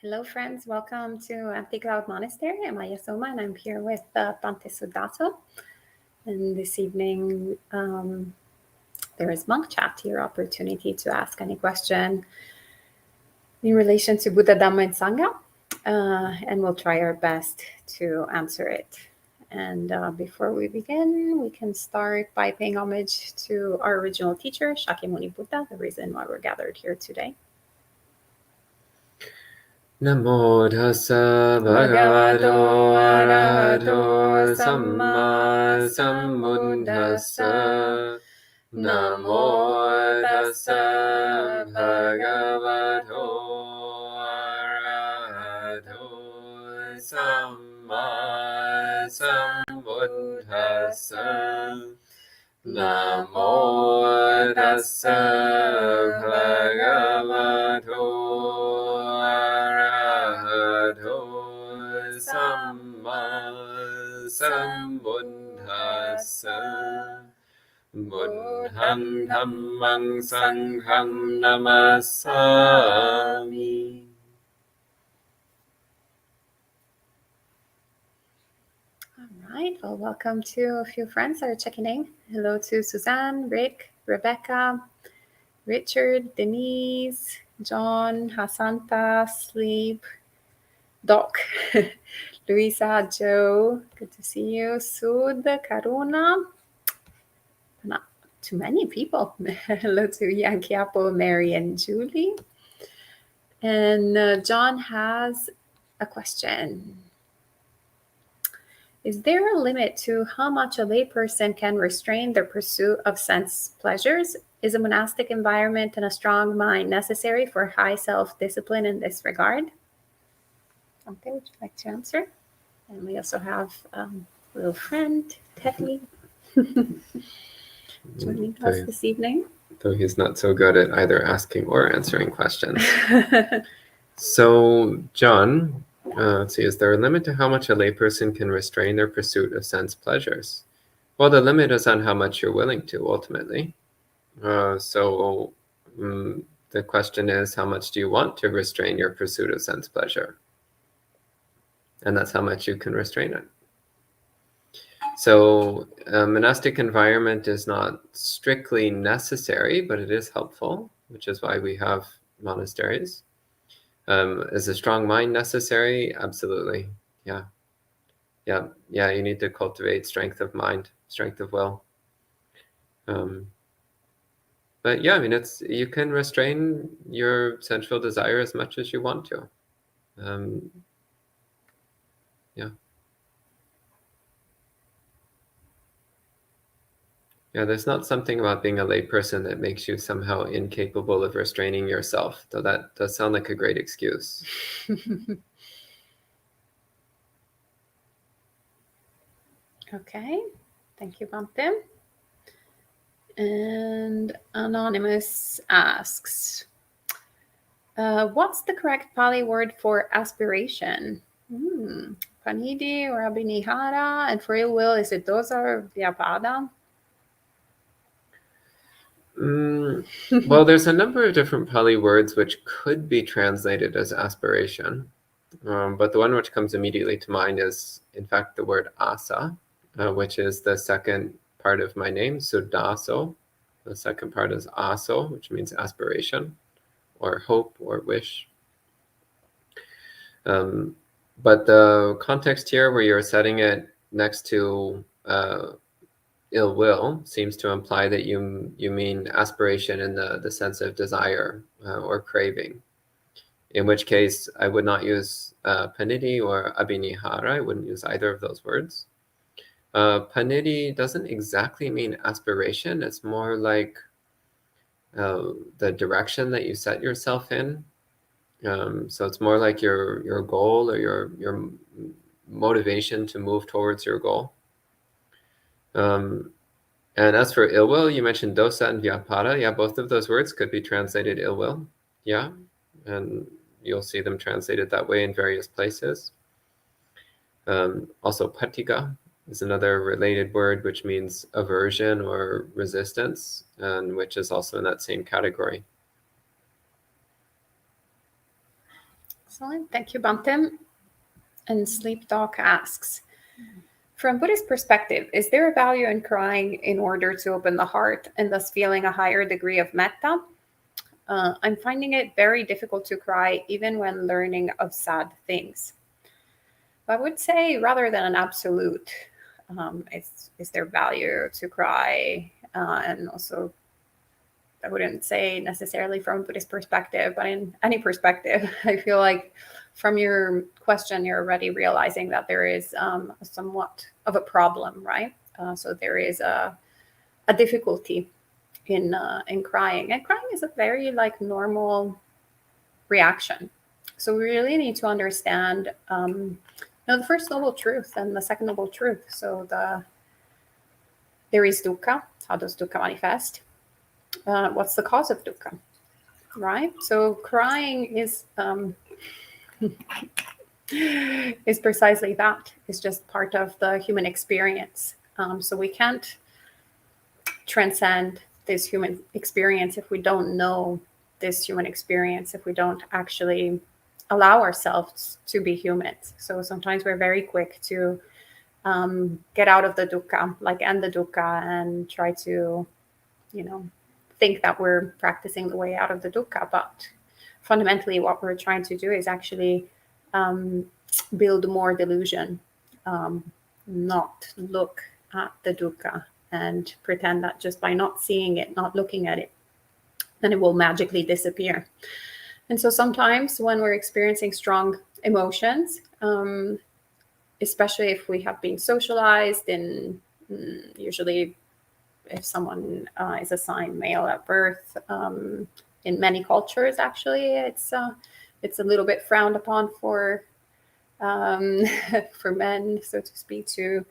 Hello, friends. Welcome to Empty Cloud Monastery. I'm Maya Soma, and I'm here with Bante Sudato. And this evening, there is monk chat, your opportunity to ask any question in relation to Buddha, Dhamma, and Sangha. And we'll try our best to answer it. And before we begin, we can start by paying homage to our original teacher, Shakyamuni Buddha, the reason why we're gathered here today. Namo tassa bhagavato arahato samma sambuddhassa. Namo tassa bhagavato arahato samma sambuddhassa. Namo tassa bhagavato arahato samma sambuddhassa. Buddham dhammang sangham namasami. All right. Well, welcome to a few friends that are checking in. Hello to Suzanne, Rick, Rebecca, Richard, Denise, John, Hasanta, Sleep, Doc, Luisa, Joe. Good to see you. Sud, Karuna. Not too many people. Hello to Yankiapo, Mary, and Julie. And John has a question. Is there a limit to how much a layperson can restrain their pursuit of sense pleasures? Is a monastic environment and a strong mind necessary for high self-discipline in this regard? Okay, would you like to answer? And we also have a little friend, Teddy, joining us this evening. Though he's not so good at either asking or answering questions. So, John, let's see, is there a limit to how much a layperson can restrain their pursuit of sense pleasures? Well, the limit is on how much you're willing to, ultimately. So the question is, how much do you want to restrain your pursuit of sense pleasure? And that's how much you can restrain it. So a monastic environment is not strictly necessary, but it is helpful, which is why we have monasteries. Is a strong mind necessary? Absolutely. Yeah. You need to cultivate strength of mind, strength of will. But yeah, I mean, you can restrain your sensual desire as much as you want to. Yeah, there's not something about being a layperson that makes you somehow incapable of restraining yourself, though that does sound like a great excuse. Okay, thank you, Bante. And Anonymous asks, what's the correct Pali word for aspiration? Panidi or abhinihara? And for ill will, is it dosa or vyapada? Well, there's a number of different Pali words which could be translated as aspiration. But the one which comes immediately to mind is, in fact, the word asa, which is the second part of my name, Sudaso. The second part is aso, which means aspiration, or hope, or wish. But the context here where you're setting it next to ill will seems to imply that you mean aspiration in the sense of desire or craving. In which case, I would not use paniti or abhinihara. I wouldn't use either of those words. Paniti doesn't exactly mean aspiration. It's more like the direction that you set yourself in. So it's more like your goal or your motivation to move towards your goal. And as for ill will, you mentioned dosa and vyapada. Yeah, both of those words could be translated ill will. Yeah, and you'll see them translated that way in various places. Also, patika is another related word which means aversion or resistance, and which is also in that same category. Excellent. Thank you, Bantim. And Sleep Dog asks, from Buddhist perspective, is there a value in crying in order to open the heart and thus feeling a higher degree of metta? I'm finding it very difficult to cry even when learning of sad things. I would say rather than an absolute, is there value to cry? And also, I wouldn't say necessarily from a Buddhist perspective, but in any perspective, I feel like from your question, you're already realizing that there is somewhat of a problem, right? So there is a difficulty in crying, and crying is a very like normal reaction. So we really need to understand, the first noble truth and the second noble truth. So there is dukkha. How does dukkha manifest? What's the cause of dukkha, right? So crying is precisely that. It's just part of the human experience. So we can't transcend this human experience if we don't know this human experience, if we don't actually allow ourselves to be humans. So sometimes we're very quick to get out of the dukkha, like end the dukkha, and try to, think that we're practicing the way out of the dukkha. But fundamentally, what we're trying to do is actually build more delusion, not look at the dukkha and pretend that just by not seeing it, not looking at it, then it will magically disappear. And so sometimes when we're experiencing strong emotions, especially if we have been socialized in, usually if someone is assigned male at birth, in many cultures, actually, it's a little bit frowned upon for for men, so to speak, to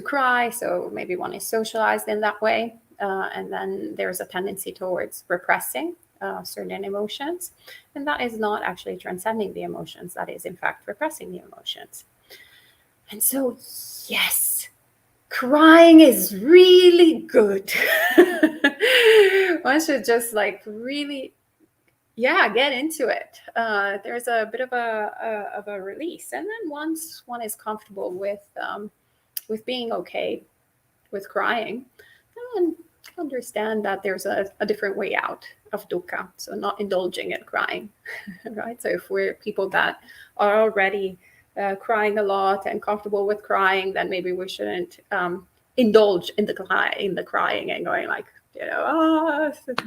cry. So maybe one is socialized in that way, and then there's a tendency towards repressing certain emotions, and that is not actually transcending the emotions. That is, in fact, repressing the emotions. And so, yes, crying is really good. One should just really, get into it. There's a bit of a release, and then once one is comfortable with being okay with crying, then understand that there's a different way out of dukkha. So not indulging in crying, right? So if we're people that are already crying a lot and comfortable with crying, then maybe we shouldn't indulge in the crying and going like,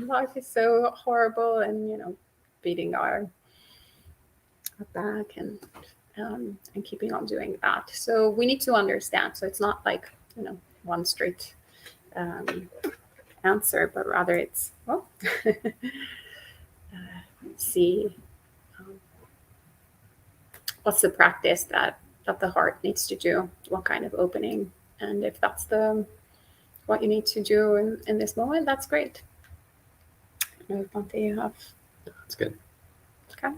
life is so horrible, and beating our back and keeping on doing that. So we need to understand. So it's not like one straight answer, but rather it's see what's the practice that the heart needs to do, what kind of opening, and if that's what you need to do in this moment, that's great. I don't know if Bante, you have. That's good. Okay.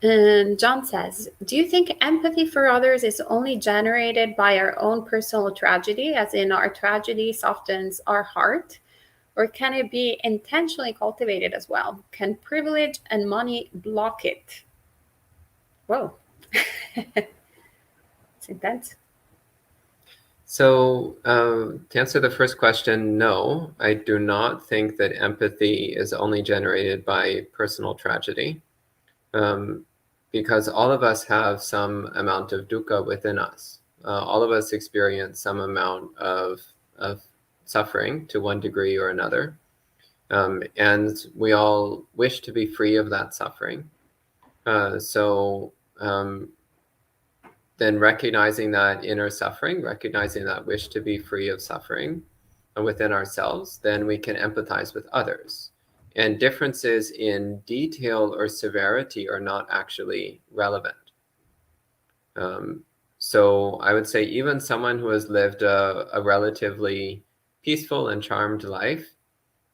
And John says, do you think empathy for others is only generated by our own personal tragedy, as in our tragedy softens our heart? Or can it be intentionally cultivated as well? Can privilege and money block it? Whoa. It's intense. So to answer the first question, no, I do not think that empathy is only generated by personal tragedy. Because all of us have some amount of dukkha within us. All of us experience some amount of suffering to one degree or another. And we all wish to be free of that suffering. So then recognizing that inner suffering, recognizing that wish to be free of suffering within ourselves, then we can empathize with others. And differences in detail or severity are not actually relevant. So I would say even someone who has lived a relatively peaceful and charmed life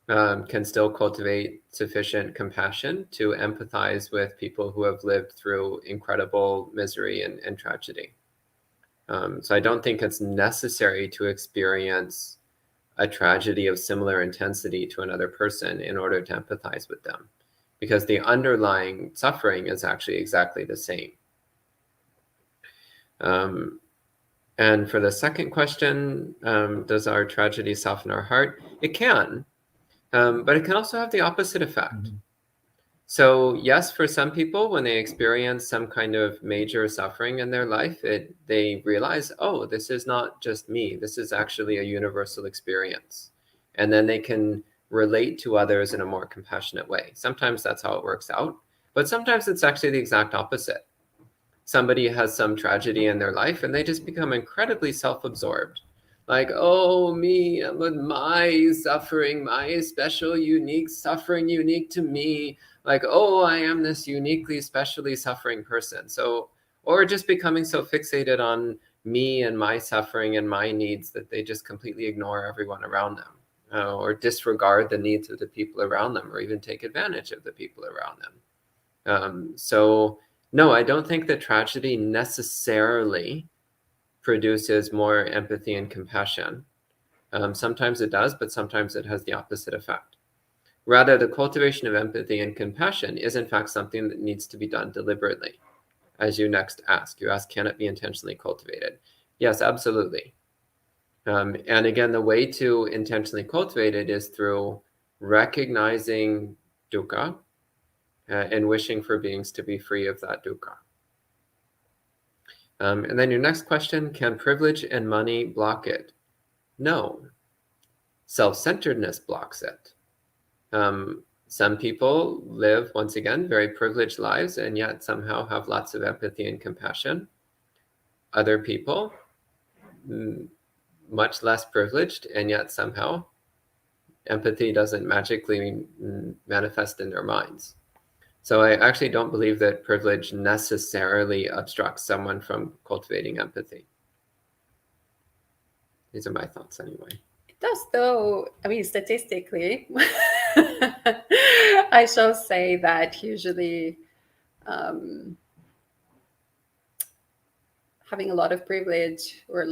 can still cultivate sufficient compassion to empathize with people who have lived through incredible misery and tragedy. So I don't think it's necessary to experience a tragedy of similar intensity to another person in order to empathize with them. because the underlying suffering is actually exactly the same. And for the second question, does our tragedy soften our heart? It can, but it can also have the opposite effect. So yes, for some people, when they experience some kind of major suffering in their life, they realize, oh, this is not just me. This is actually a universal experience. And then they can relate to others in a more compassionate way. Sometimes that's how it works out, but sometimes it's actually the exact opposite. Somebody has some tragedy in their life and they just become incredibly self-absorbed. Like, oh, me, with my suffering, my special, unique suffering, unique to me. Like, oh, I am this uniquely, specially suffering person. So, or just becoming so fixated on me and my suffering and my needs that they just completely ignore everyone around them, or disregard the needs of the people around them, or even take advantage of the people around them. So no, I don't think that tragedy necessarily produces more empathy and compassion. Sometimes it does, but sometimes it has the opposite effect. Rather, the cultivation of empathy and compassion is in fact something that needs to be done deliberately. As you next ask, you ask, can it be intentionally cultivated? Yes, absolutely. And again, the way to intentionally cultivate it is through recognizing dukkha and wishing for beings to be free of that dukkha. And then your next question, can privilege and money block it? No. Self-centeredness blocks it. Some people live, once again, very privileged lives and yet somehow have lots of empathy and compassion. Other people, much less privileged, and yet somehow empathy doesn't magically manifest in their minds. So I actually don't believe that privilege necessarily obstructs someone from cultivating empathy. These are my thoughts anyway. It does, though. I mean, statistically, I shall say that usually having a lot of privilege, or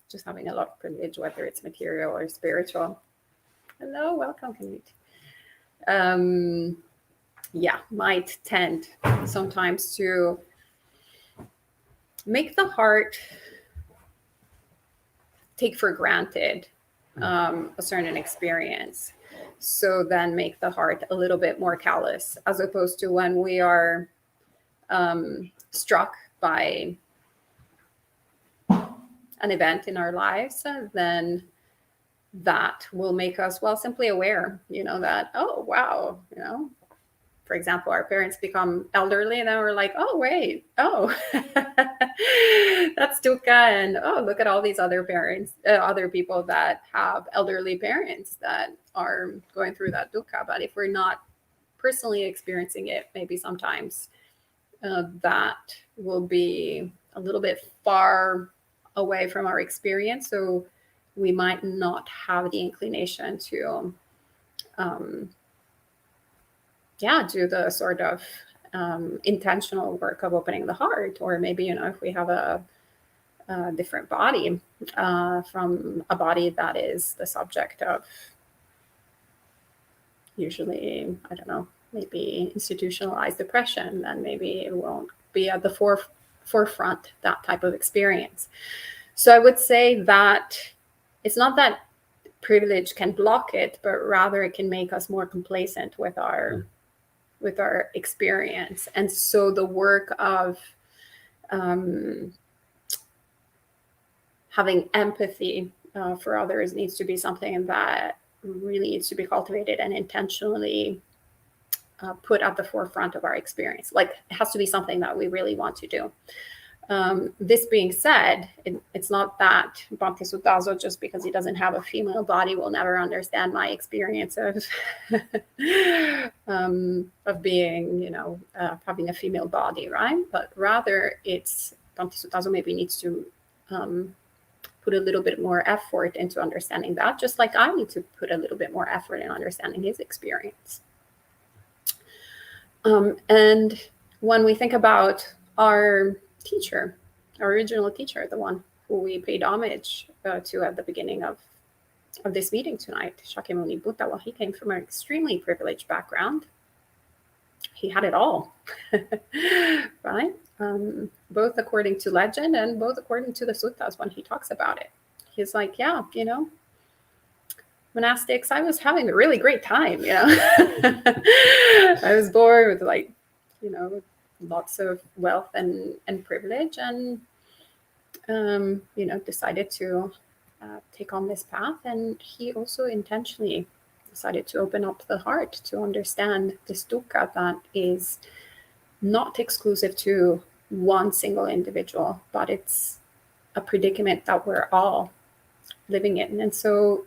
just having a lot of privilege, whether it's material or spiritual. Hello, welcome, Knut. Might tend sometimes to make the heart take for granted a certain experience. So then make the heart a little bit more callous, as opposed to when we are struck by an event in our lives, then that will make us, simply aware, that, oh, wow, for example, our parents become elderly and then we're like, oh, wait, oh, that's dukkha. And oh, look at all these other parents, other people that have elderly parents that are going through that dukkha. But if we're not personally experiencing it, maybe sometimes that will be a little bit far away from our experience. So we might not have the inclination to do the sort of intentional work of opening the heart. Or maybe, if we have a different body from a body that is the subject of usually, I don't know, maybe institutionalized depression, then maybe it won't be at the forefront, that type of experience. So I would say that it's not that privilege can block it, but rather it can make us more complacent with our experience. And so the work of having empathy for others needs to be something that really needs to be cultivated and intentionally put at the forefront of our experience. Like, it has to be something that we really want to do. This being said, it's not that Bhante Sudaso, just because he doesn't have a female body, will never understand my experience of being, having a female body, right? But rather, it's Bhante Sudaso maybe needs to put a little bit more effort into understanding that, just like I need to put a little bit more effort in understanding his experience. And when we think about our teacher, our original teacher, the one who we paid homage to at the beginning of this meeting tonight, Shakyamuni Buddha, well, he came from an extremely privileged background. he had it all, right? Both according to legend and both according to the suttas when he talks about it. He's like, yeah, monastics, I was having a really great time, I was born with like, lots of wealth and privilege, and decided to take on this path. And he also intentionally decided to open up the heart to understand this dukkha that is not exclusive to one single individual, but it's a predicament that we're all living in. And so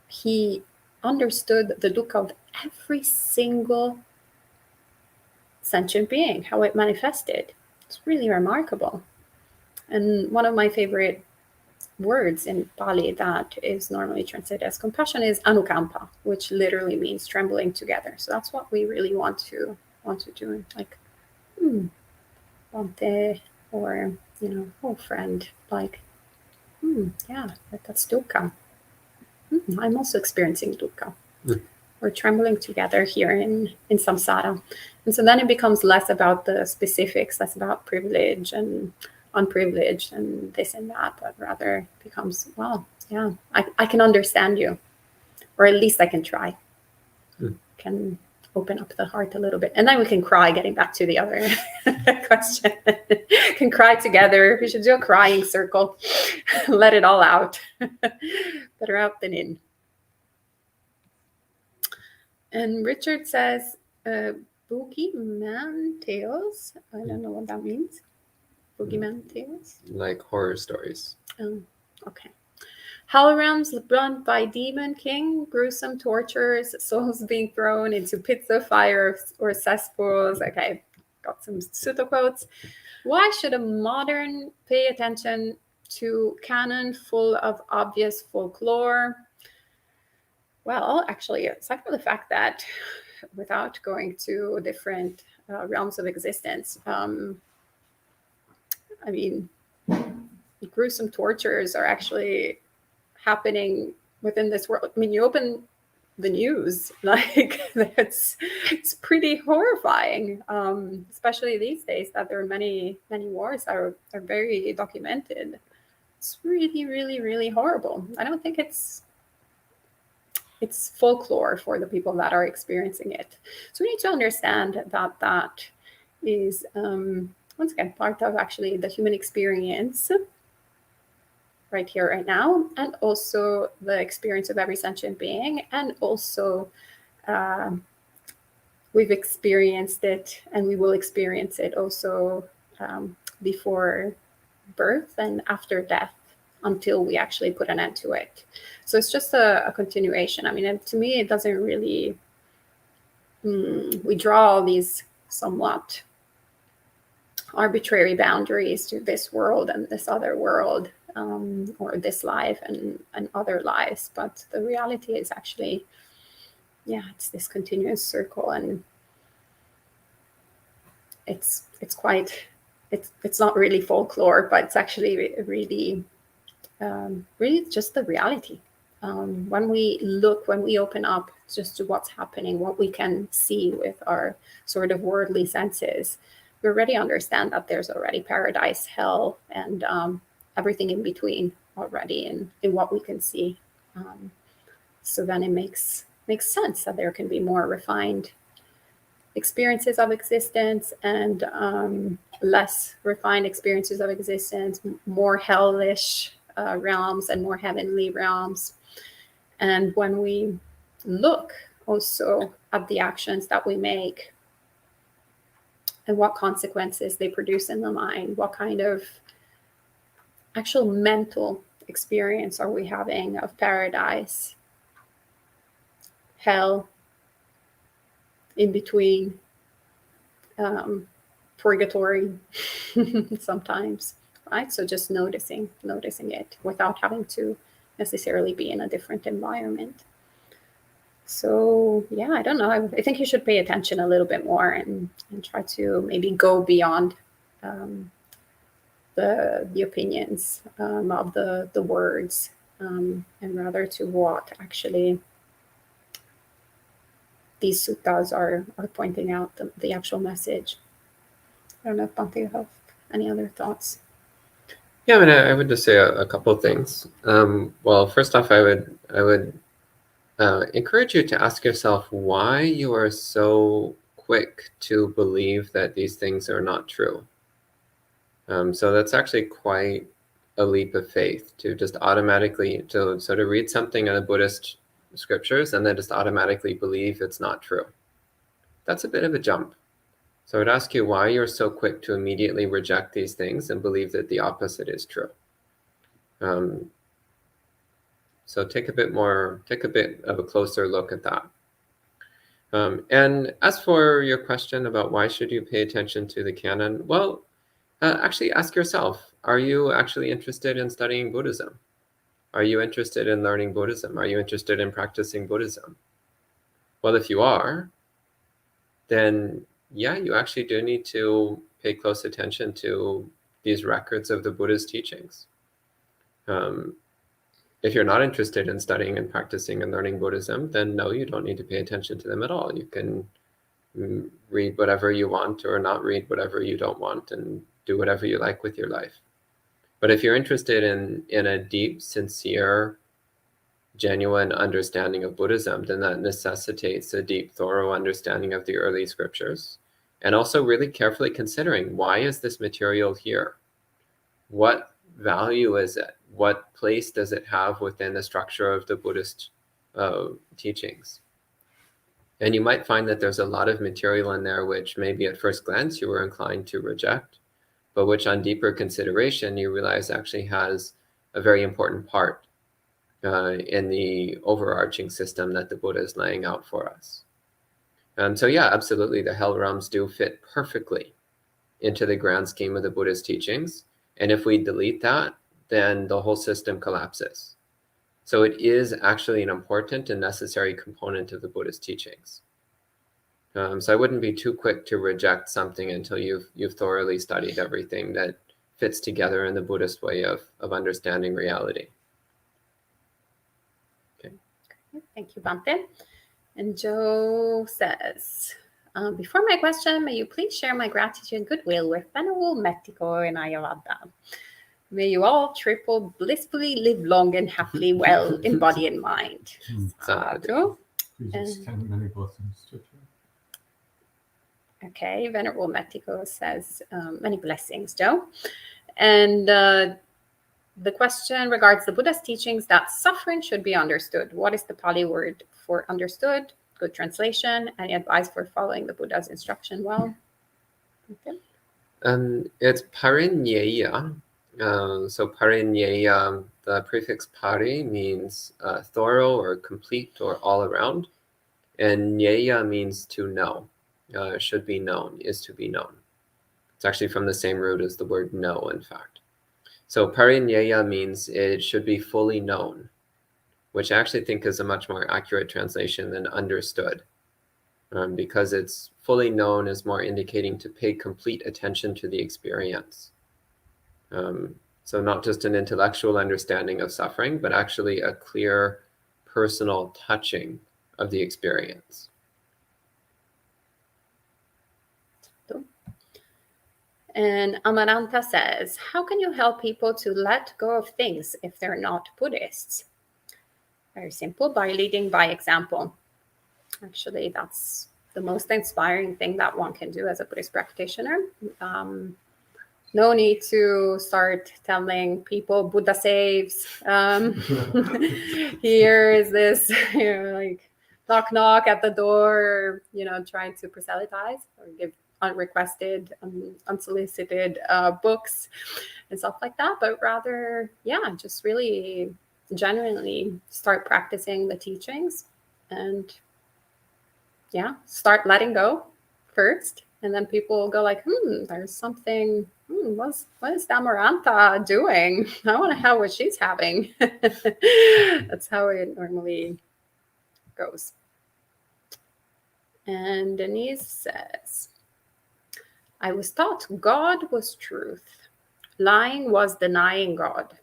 he understood the dukkha of every single sentient being, how it manifested. It's really remarkable. And one of my favorite words in Pali that is normally translated as compassion is anukampa, which literally means trembling together. So that's what we really want to do. Like, Bante, or oh friend, like, yeah, that's dukkha. I'm also experiencing dukkha. We're trembling together here in samsara. And so then it becomes less about the specifics, less about privilege and unprivileged and this and that, but rather becomes, well, yeah, I can understand you, or at least I can try. Can open up the heart a little bit. And then we can cry, getting back to the other question. Can cry together. We should do a crying circle. Let it all out. Better out than in. And Richard says, boogeyman tales. I don't know what that means. Boogeyman tales? Like horror stories. Oh, okay. Hell realms run by demon king, gruesome tortures, souls being thrown into pits of fire or cesspools. Okay, got some sutta quotes. Why should a modern pay attention to canon full of obvious folklore? Well, actually, aside from the fact that without going to different realms of existence, I mean, gruesome tortures are actually happening within this world. I mean, you open the news, like it's pretty horrifying, especially these days that there are many wars that are very documented. It's really, really, really horrible. I don't think it's folklore for the people that are experiencing it. So we need to understand that that is once again part of actually the human experience right here, right now, and also the experience of every sentient being. And also we've experienced it, and we will experience it also before birth and after death, until we actually put an end to it. So it's just a continuation. I mean, and to me, it doesn't really, we draw all these somewhat arbitrary boundaries to this world and this other world, or this life and other lives. But the reality is actually, yeah, it's this continuous circle, and it's quite, it's not really folklore, but it's actually really just the reality. When we open up just to what's happening, what we can see with our sort of worldly senses, we already understand that there's already paradise, hell, and everything in between already in what we can see. So then it makes sense that there can be more refined experiences of existence and less refined experiences of existence, more hellish realms and more heavenly realms. And when we look also at the actions that we make and what consequences they produce in the mind, what kind of actual mental experience are we having of paradise, hell, in between, purgatory sometimes, right? So just noticing it without having to necessarily be in a different environment. So yeah, I don't know. I think you should pay attention a little bit more and try to maybe go beyond the opinions of the words, and rather to what actually these suttas are pointing out the actual message. I don't know if Bhante, you have any other thoughts? Yeah, I mean, I would just say a couple of things. Well, first off, I would encourage you to ask yourself why you are so quick to believe that these things are not true. So that's actually quite a leap of faith to just automatically to read something in the Buddhist scriptures and then just automatically believe it's not true. That's a bit of a jump. So I'd ask you why you're so quick to immediately reject these things and believe that the opposite is true. So take a bit of a closer look at that. And as for your question about why should you pay attention to the canon, well, actually ask yourself, are you actually interested in studying Buddhism? Are you interested in learning Buddhism? Are you interested in practicing Buddhism? Well, if you are, then yeah, you actually do need to pay close attention to these records of the Buddha's teachings. If you're not interested in studying and practicing and learning Buddhism, then no, you don't need to pay attention to them at all. You can read whatever you want or not read whatever you don't want and do whatever you like with your life. But if you're interested in a deep, sincere, genuine understanding of Buddhism, then that necessitates a deep, thorough understanding of the early scriptures, and also really carefully considering, why is this material here? What value is it? What place does it have within the structure of the Buddhist teachings? And you might find that there's a lot of material in there which maybe at first glance you were inclined to reject, but which on deeper consideration you realize actually has a very important part in the overarching system that the Buddha is laying out for us. So yeah, absolutely, the hell realms do fit perfectly into the grand scheme of the Buddhist teachings. And if we delete that, then the whole system collapses. So it is actually an important and necessary component of the Buddhist teachings. So I wouldn't be too quick to reject something until you've thoroughly studied everything that fits together in the Buddhist way of understanding reality. Okay. Thank you, Bhante. And Joe says, before my question, may you please share my gratitude and goodwill with Venerable Metiko and Ayavada. May you all triple blissfully live long and happily well in body and mind. Sadhu. Just 10 many blessings to you. Okay, Venerable Metiko says, many blessings, Joe. And the question regards the Buddha's teachings that suffering should be understood. What is the Pali word for understood? Good translation. Any advice for following the Buddha's instruction well? Okay. It's parinyeya. So parinyeya, the prefix pari means thorough or complete or all around. And nyeya means to know, should be known, is to be known. It's actually from the same root as the word know, in fact. So parinyeya means it should be fully known, which I actually think is a much more accurate translation than understood, because it's fully known is more indicating to pay complete attention to the experience. So not just an intellectual understanding of suffering, but actually a clear personal touching of the experience. And Amaranta says, how can you help people to let go of things if they're not Buddhists? Very simple, by leading by example. Actually, that's the most inspiring thing that one can do as a Buddhist practitioner. No need to start telling people Buddha saves. Here is this, like knock at the door, trying to proselytize or give unrequested, unsolicited books and stuff like that. But rather, just really genuinely start practicing the teachings and start letting go first. And then people will go like, there's something, what is Amaranta doing? I want to have what she's having. That's how it normally goes. And Denise says, I was taught God was truth. Lying was denying God.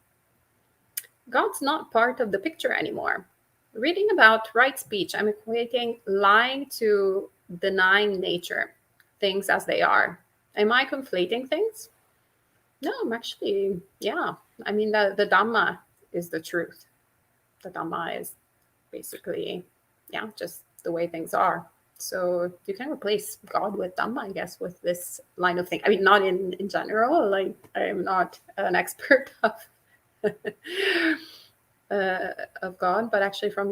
God's not part of the picture anymore. reading about right speech, I'm equating lying to denying nature, things as they are. Am I conflating things? No, I'm actually, yeah. I mean, the Dhamma is the truth. The Dhamma is basically, yeah, just the way things are. So you can replace God with Dhamma, I guess, with this line of thinking. I mean, not in general, like I am not an expert of of God, but actually from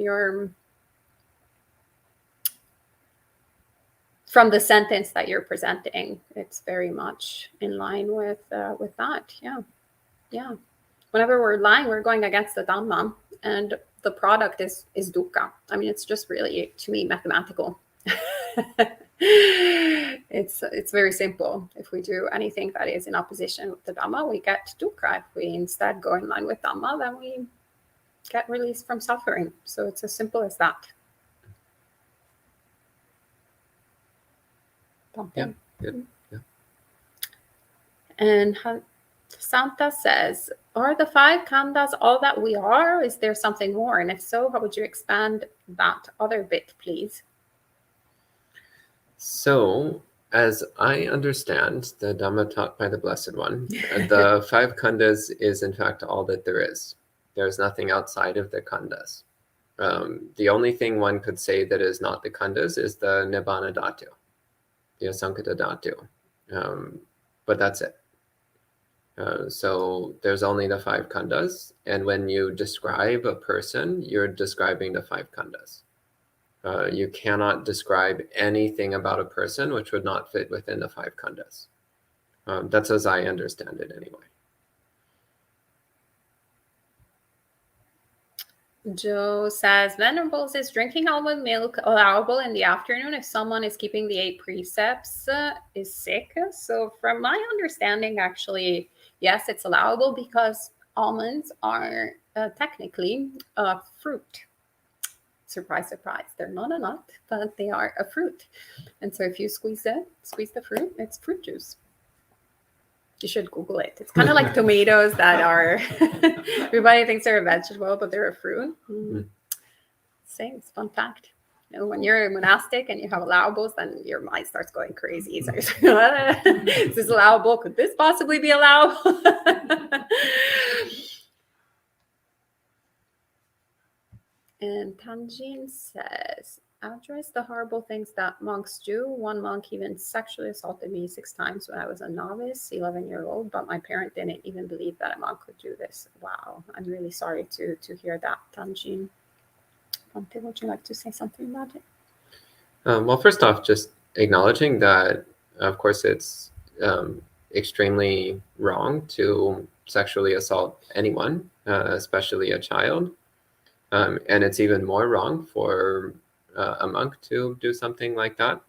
the sentence that you're presenting, it's very much in line with that. Yeah. Whenever we're lying, we're going against the Dhamma, and the product is dukkha. I mean, it's just really, to me, mathematical. It's very simple. If we do anything that is in opposition with the Dhamma, we get dukkha. If we instead go in line with Dhamma, then we get released from suffering. So it's as simple as that. Yeah, good. Yeah. And Santa says, are the 5 khandhas all that we are? Or is there something more? And if so, how would you expand that other bit, please? So, as I understand the Dhamma taught by the Blessed One, the 5 khandhas is in fact all that there is. There's nothing outside of the khandhas. The only thing one could say that is not the khandhas is the Nibbana Dhatu, the Asankata Dhatu. But that's it. So there's only the 5 khandhas, and when you describe a person, you're describing the 5 khandhas. You cannot describe anything about a person which would not fit within the 5 khandhas. That's as I understand it anyway. Joe says, Venerables, is drinking almond milk allowable in the afternoon if someone is keeping the 8 precepts, is sick? So from my understanding, actually, yes, it's allowable because almonds are technically a fruit. Surprise, surprise. They're not a nut, but they are a fruit. And so if you squeeze the fruit, it's fruit juice. You should Google it. It's kind of like tomatoes that are, everybody thinks they're a vegetable, but they're a fruit. Same, it's a fun fact. You know, when you're a monastic and you have allowables, then your mind starts going crazy. So you're like, is this allowable? Could this possibly be allowable? And Tanjin says, address the horrible things that monks do. One monk even sexually assaulted me 6 times when I was a novice, 11-year-old, but my parent didn't even believe that a monk could do this. Wow, I'm really sorry to hear that, Tanjin. Bhante, would you like to say something about it? Well, first off, just acknowledging that, of course, it's extremely wrong to sexually assault anyone, especially a child. And it's even more wrong for a monk to do something like that.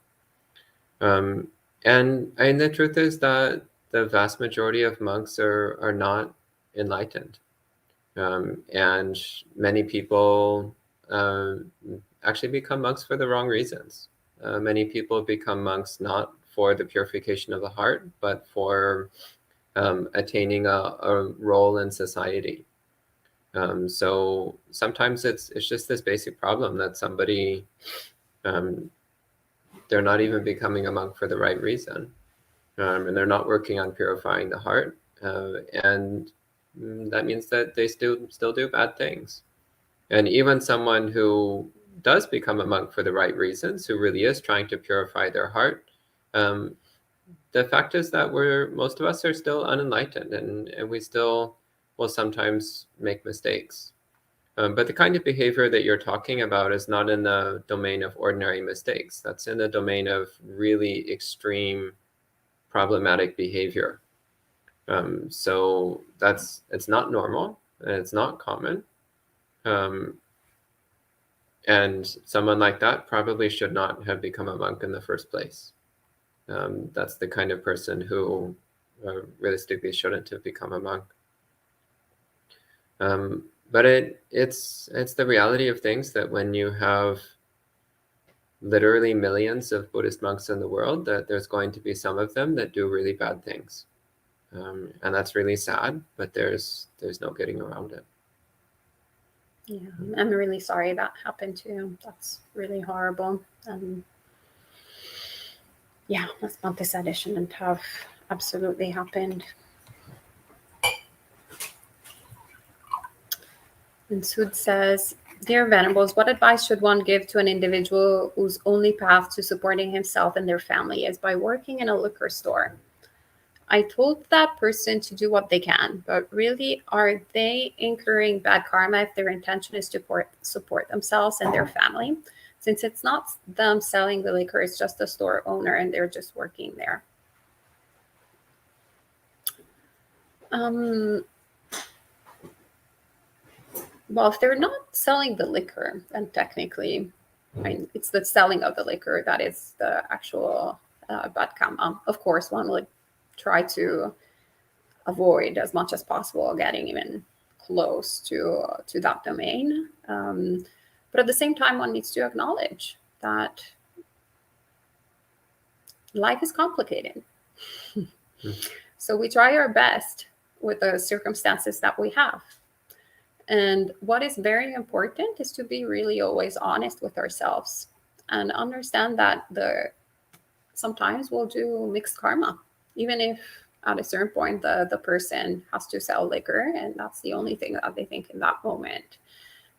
And the truth is that the vast majority of monks are not enlightened. And many people actually become monks for the wrong reasons. Many people become monks not for the purification of the heart, but for attaining a role in society. So sometimes it's just this basic problem that somebody, they're not even becoming a monk for the right reason. And they're not working on purifying the heart. And that means that they still do bad things. And even someone who does become a monk for the right reasons, who really is trying to purify their heart, the fact is that most of us are still unenlightened, and we still will sometimes make mistakes. But the kind of behavior that you're talking about is not in the domain of ordinary mistakes. That's in the domain of really extreme problematic behavior. So it's not normal, and it's not common. And someone like that probably should not have become a monk in the first place. That's the kind of person who realistically shouldn't have become a monk. But it's the reality of things that when you have literally millions of Buddhist monks in the world, that there's going to be some of them that do really bad things. And that's really sad, but there's no getting around it. Yeah, I'm really sorry that happened to you. That's really horrible. Yeah, as Bhante said, it shouldn't have absolutely happened. And Sud says, Dear Venables, what advice should one give to an individual whose only path to supporting himself and their family is by working in a liquor store? I told that person to do what they can, but really, are they incurring bad karma if their intention is to support themselves and their family? Since it's not them selling the liquor, it's just the store owner and they're just working there. Well, if they're not selling the liquor, then technically, it's the selling of the liquor that is the actual bad karma. Of course, one would try to avoid as much as possible getting even close to that domain. But at the same time, one needs to acknowledge that life is complicated. So we try our best with the circumstances that we have. And what is very important is to be really always honest with ourselves and understand that sometimes we'll do mixed karma, even if at a certain point the person has to sell liquor and that's the only thing that they think in that moment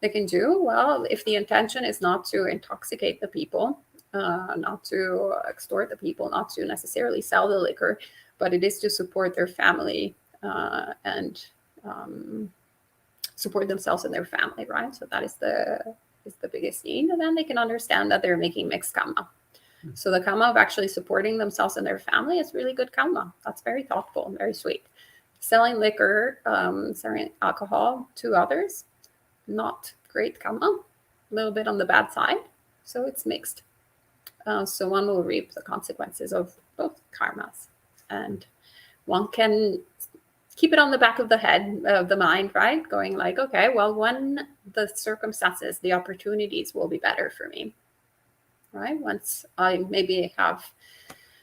they can do. Well, if the intention is not to intoxicate the people, not to extort the people, not to necessarily sell the liquor, but it is to support their family and support themselves and their family, right? So that is the biggest need. And then they can understand that they're making mixed karma. So the karma of actually supporting themselves and their family is really good karma. That's very thoughtful and very sweet. Selling liquor, selling alcohol to others, not great karma, a little bit on the bad side. So it's mixed. So one will reap the consequences of both karmas. And one can keep it on the back of the head, of the mind, right? Going like, okay, well, when the circumstances, the opportunities will be better for me, right? Once I maybe have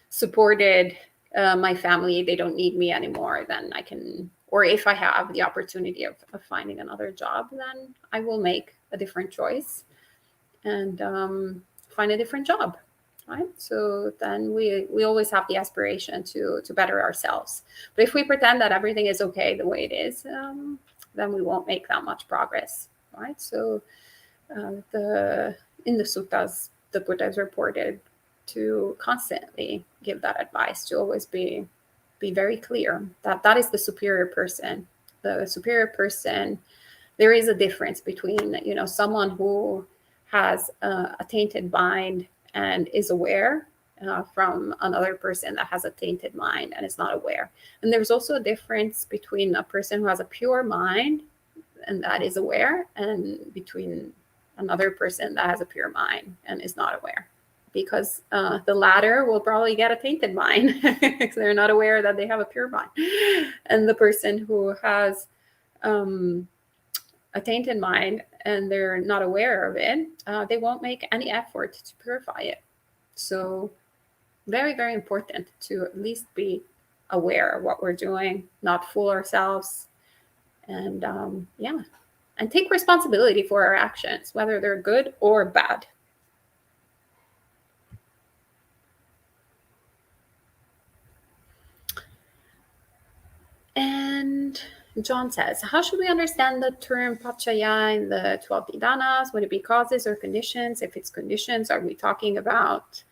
supported my family, they don't need me anymore, then I can, or if I have the opportunity of finding another job, then I will make a different choice and find a different job, right? So then we always have the aspiration to better ourselves. But if we pretend that everything is okay the way it is, then we won't make that much progress, right? So in the suttas, the Buddha is reported to constantly give that advice, to always be very clear that that is the superior person. The superior person, there is a difference between, someone who has a tainted mind and is aware from another person that has a tainted mind and is not aware. And there's also a difference between a person who has a pure mind and that is aware, and between another person that has a pure mind and is not aware. Because the latter will probably get a tainted mind because they're not aware that they have a pure mind. And the person who has a tainted mind and they're not aware of it, they won't make any effort to purify it. So very, very important to at least be aware of what we're doing, not fool ourselves, and and take responsibility for our actions, whether they're good or bad. And John says, how should we understand the term pachaya in the 12 Nidanas? Would it be causes or conditions? If it's conditions, are we talking about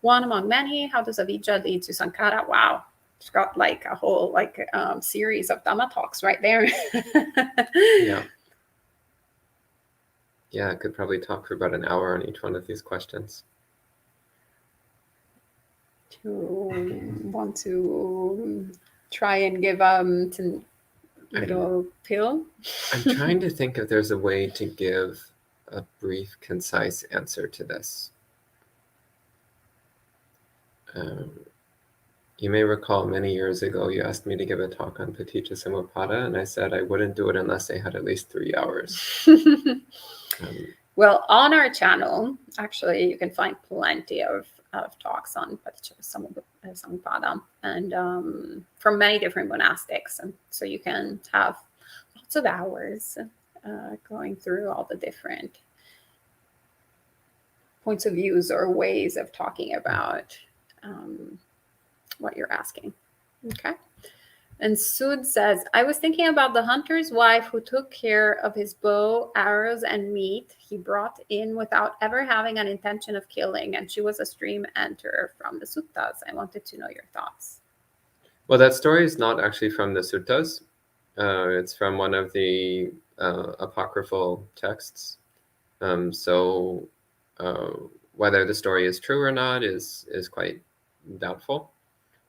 one among many? How does avijja lead to Sankara? Wow, it's got like a whole series of Dhamma talks right there. Yeah, I could probably talk for about an hour on each one of these questions. Do you want to try and give some little pill? I'm trying to think if there's a way to give a brief, concise answer to this. You may recall many years ago, you asked me to give a talk on Paticca Samuppada, and I said I wouldn't do it unless I had at least 3 hours. Well, on our channel, actually, you can find plenty of talks on Paticca Samuppada and from many different monastics. And so you can have lots of hours going through all the different points of views or ways of talking about what you're asking. Okay. And Sud says, I was thinking about the hunter's wife who took care of his bow, arrows, and meat he brought in without ever having an intention of killing. And she was a stream enterer from the suttas. I wanted to know your thoughts. Well, that story is not actually from the suttas. It's from one of the apocryphal texts. So whether the story is true or not is quite doubtful.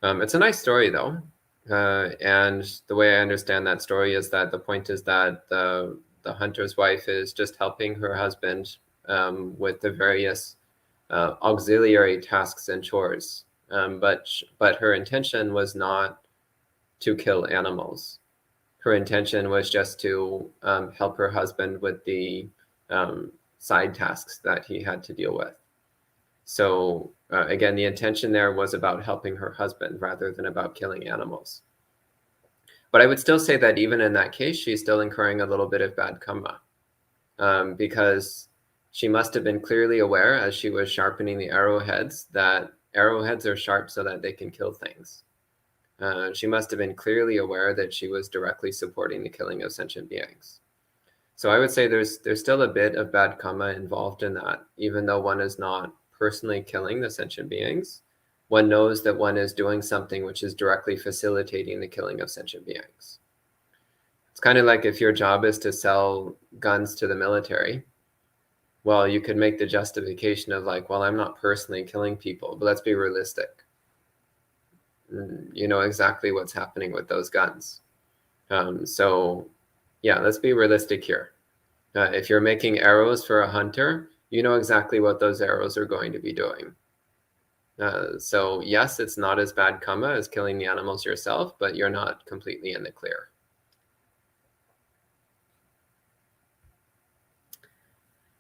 It's a nice story, though. And the way I understand that story is that the point is that the hunter's wife is just helping her husband with the various auxiliary tasks and chores. But her intention was not to kill animals. Her intention was just to help her husband with the side tasks that he had to deal with. So again, the intention there was about helping her husband rather than about killing animals. But I would still say that even in that case, she's still incurring a little bit of bad karma because she must have been clearly aware as she was sharpening the arrowheads that arrowheads are sharp so that they can kill things. She must have been clearly aware that she was directly supporting the killing of sentient beings. So I would say there's still a bit of bad karma involved in that, even though one is not personally killing the sentient beings. One knows that one is doing something which is directly facilitating the killing of sentient beings. It's kind of like if your job is to sell guns to the military, well, you could make the justification of like, well, I'm not personally killing people, but let's be realistic. You know exactly what's happening with those guns. So yeah, let's be realistic here. If you're making arrows for a hunter, you know exactly what those arrows are going to be doing. So yes, it's not as bad karma as killing the animals yourself, but you're not completely in the clear.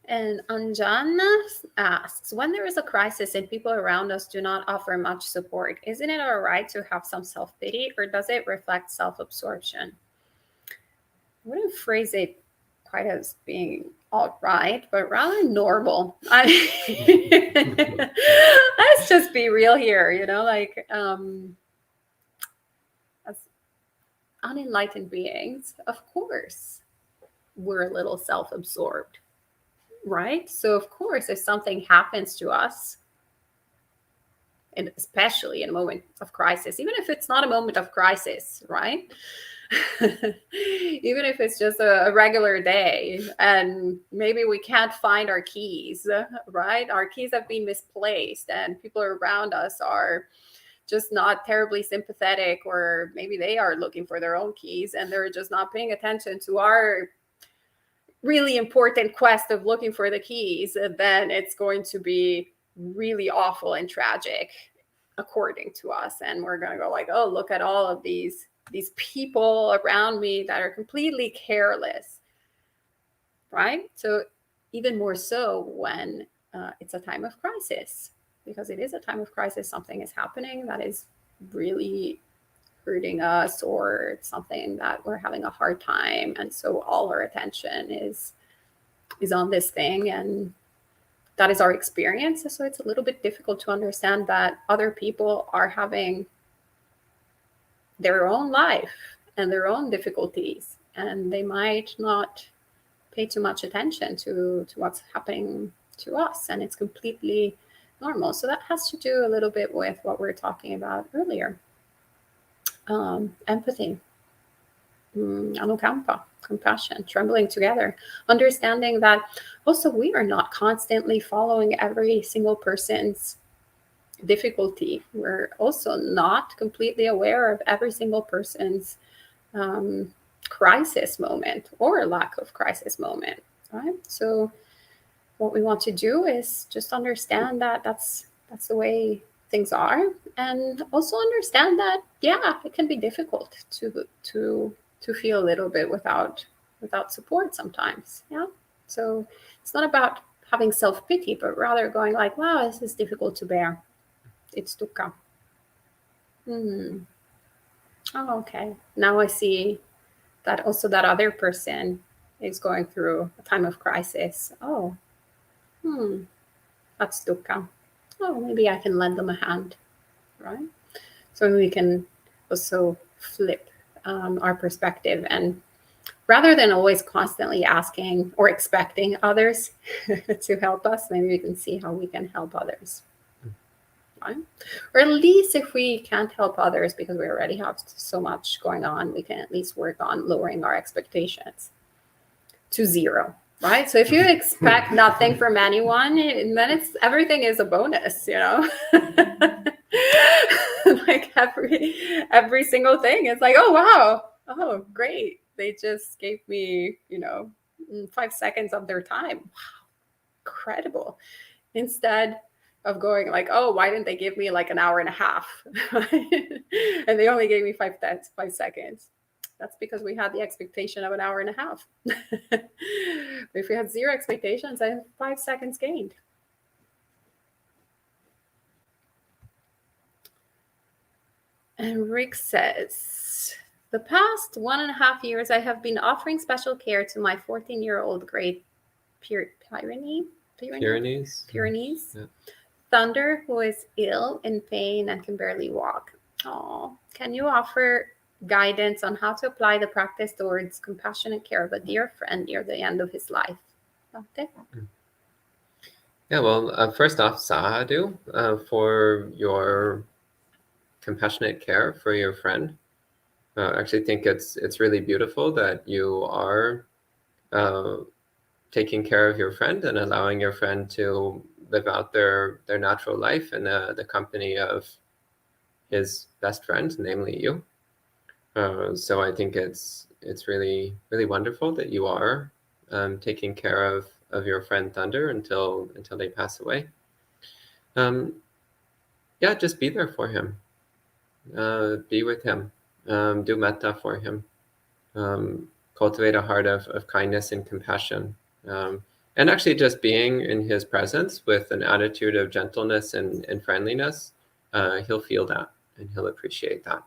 And Anjana asks, when there is a crisis and people around us do not offer much support, isn't it all right to have some self-pity, or does it reflect self-absorption? I wouldn't phrase it quite as being all right, but rather normal. Let's just be real here, you know, like as unenlightened beings, of course, we're a little self-absorbed, right? So of course, if something happens to us, and especially in a moment of crisis, even if it's not a moment of crisis, right? Even if it's just a regular day and maybe we can't find our keys, right? Our keys have been misplaced and people around us are just not terribly sympathetic, or maybe they are looking for their own keys and they're just not paying attention to our really important quest of looking for the keys, then it's going to be really awful and tragic according to us. And we're going to go like, oh, look at all of these people around me that are completely careless, right? So even more so when it's a time of crisis, because it is a time of crisis, something is happening that is really hurting us, or it's something that we're having a hard time, and so all our attention is on this thing, and that is our experience. So it's a little bit difficult to understand that other people are having their own life and their own difficulties, and they might not pay too much attention to what's happening to us, and it's completely normal. So that has to do a little bit with what we were talking about earlier. Empathy, anukampa, compassion, trembling together, understanding that also we are not constantly following every single person's difficulty. We're also not completely aware of every single person's crisis moment or lack of crisis moment, right? So what we want to do is just understand that that's the way things are, and also understand that, yeah, it can be difficult to feel a little bit without support sometimes. Yeah. So it's not about having self-pity, but rather going like, wow, this is difficult to bear. It's dukkha. Oh, okay. Now I see that also that other person is going through a time of crisis. Oh, that's dukkha. Oh, maybe I can lend them a hand, right? So we can also flip our perspective, and rather than always constantly asking or expecting others to help us, maybe we can see how we can help others. Right? Or at least if we can't help others because we already have so much going on, we can at least work on lowering our expectations to zero. Right? So if you expect nothing from anyone, then it's everything is a bonus, you know. Like every single thing, it's like, oh wow, oh great, they just gave me, you know, 5 seconds of their time. Wow, incredible. Instead of going like, oh, why didn't they give me like an hour and a half? And they only gave me 5 seconds. That's because we had the expectation of an hour and a half. If we had zero expectations, I have 5 seconds gained. And Rick says, the past 1.5 years, I have been offering special care to my 14-year-old Great Pyrenees Yeah. Thunder, who is ill, in pain, and can barely walk. Oh, can you offer guidance on how to apply the practice towards compassionate care of a dear friend near the end of his life? Okay. Yeah, well, first off, sadhu for your compassionate care for your friend. I actually think it's really beautiful that you are taking care of your friend and allowing your friend to live out their natural life in the company of his best friend, namely you. So I think it's really, really wonderful that you are taking care of your friend Thunder until they pass away. Yeah, just be there for him. Be with him. Do metta for him. Cultivate a heart of kindness and compassion. And actually just being in his presence with an attitude of gentleness and friendliness, he'll feel that and he'll appreciate that.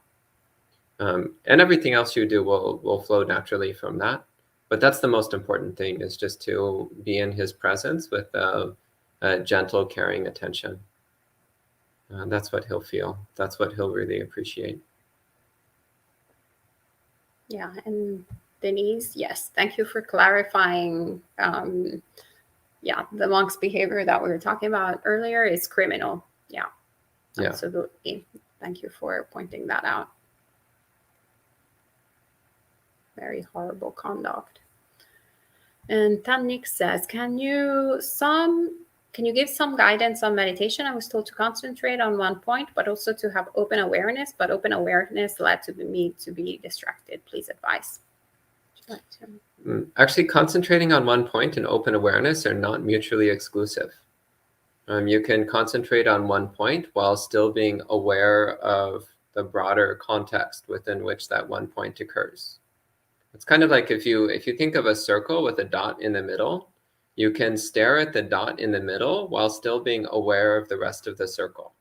And everything else you do will flow naturally from that. But that's the most important thing, is just to be in his presence with a gentle, caring attention. That's what he'll feel. That's what he'll really appreciate. Yeah, and Denise, yes, thank you for clarifying. Yeah, the monk's behavior that we were talking about earlier is criminal. Yeah, absolutely. Thank you for pointing that out. Very horrible conduct. And Tamnik says, can you give some guidance on meditation? I was told to concentrate on one point, but also to have open awareness, but open awareness led to me to be distracted. Please advise. Would you like to? Actually, concentrating on one point and open awareness are not mutually exclusive. You can concentrate on one point while still being aware of the broader context within which that one point occurs. It's kind of like if you think of a circle with a dot in the middle, you can stare at the dot in the middle while still being aware of the rest of the circle,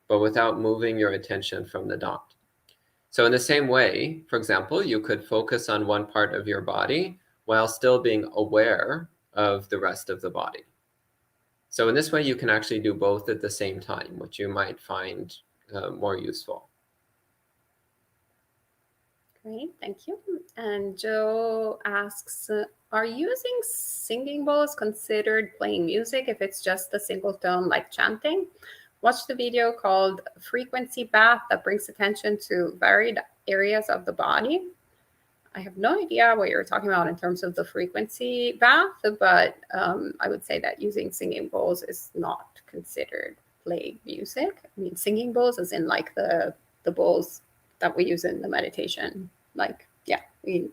but without moving your attention from the dot. So in the same way, for example, you could focus on one part of your body while still being aware of the rest of the body. So in this way, you can actually do both at the same time, which you might find more useful. Great, thank you. And Joe asks, are using singing bowls considered playing music if it's just a single tone like chanting? Watch the video called Frequency Bath that brings attention to varied areas of the body. I have no idea what you're talking about in terms of the frequency bath, but I would say that using singing bowls is not considered playing music. I mean, singing bowls as in like the bowls that we use in the meditation. Like, yeah. I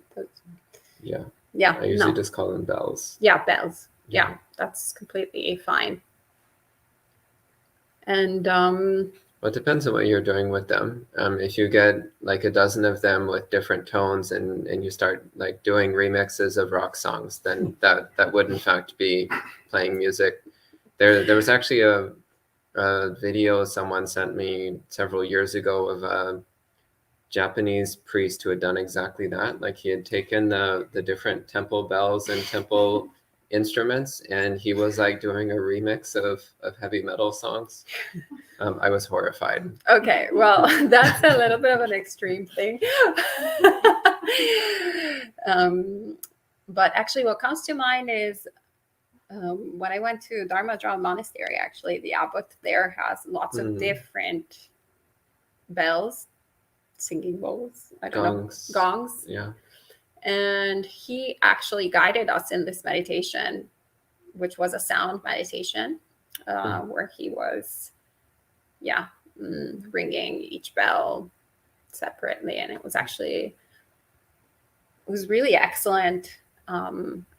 usually just call them bells. Yeah, bells. Yeah, that's completely fine. And well, it depends on what you're doing with them. If you get like a dozen of them with different tones and you start like doing remixes of rock songs, then that would in fact be playing music. There was actually a video someone sent me several years ago of Japanese priest who had done exactly that. Like he had taken the different temple bells and temple instruments, and he was like doing a remix of heavy metal songs. I was horrified. Okay, well, that's a little bit of an extreme thing. But actually, what comes to mind is when I went to Dharma Monastery, actually, the abbot there has lots of different bells, singing bowls, I don't know, gongs. Yeah. And he actually guided us in this meditation, which was a sound meditation, where he was, ringing each bell separately. And it was really excellent.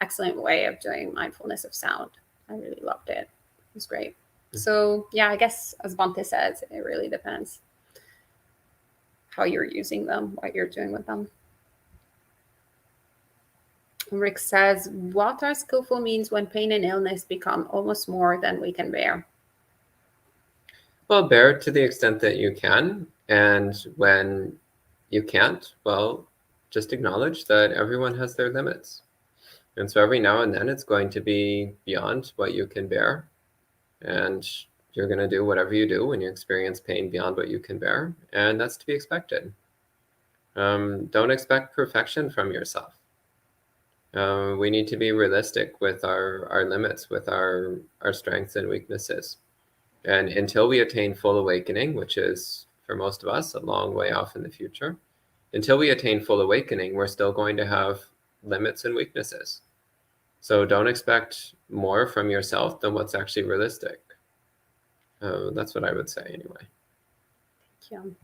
Excellent way of doing mindfulness of sound. I really loved it. It was great. So yeah, I guess as Bhante says, it really depends how you're using them, what you're doing with them. Rick says, what are skillful means when pain and illness become almost more than we can bear? Well, bear to the extent that you can. And when you can't, well, just acknowledge that everyone has their limits. And so every now and then it's going to be beyond what you can bear. And you're going to do whatever you do when you experience pain beyond what you can bear. And that's to be expected. Don't expect perfection from yourself. We need to be realistic with our limits, with our strengths and weaknesses. And until we attain full awakening, which is, for most of us, a long way off in the future, until we attain full awakening, we're still going to have limits and weaknesses. So don't expect more from yourself than what's actually realistic. That's what I would say anyway. Thank you.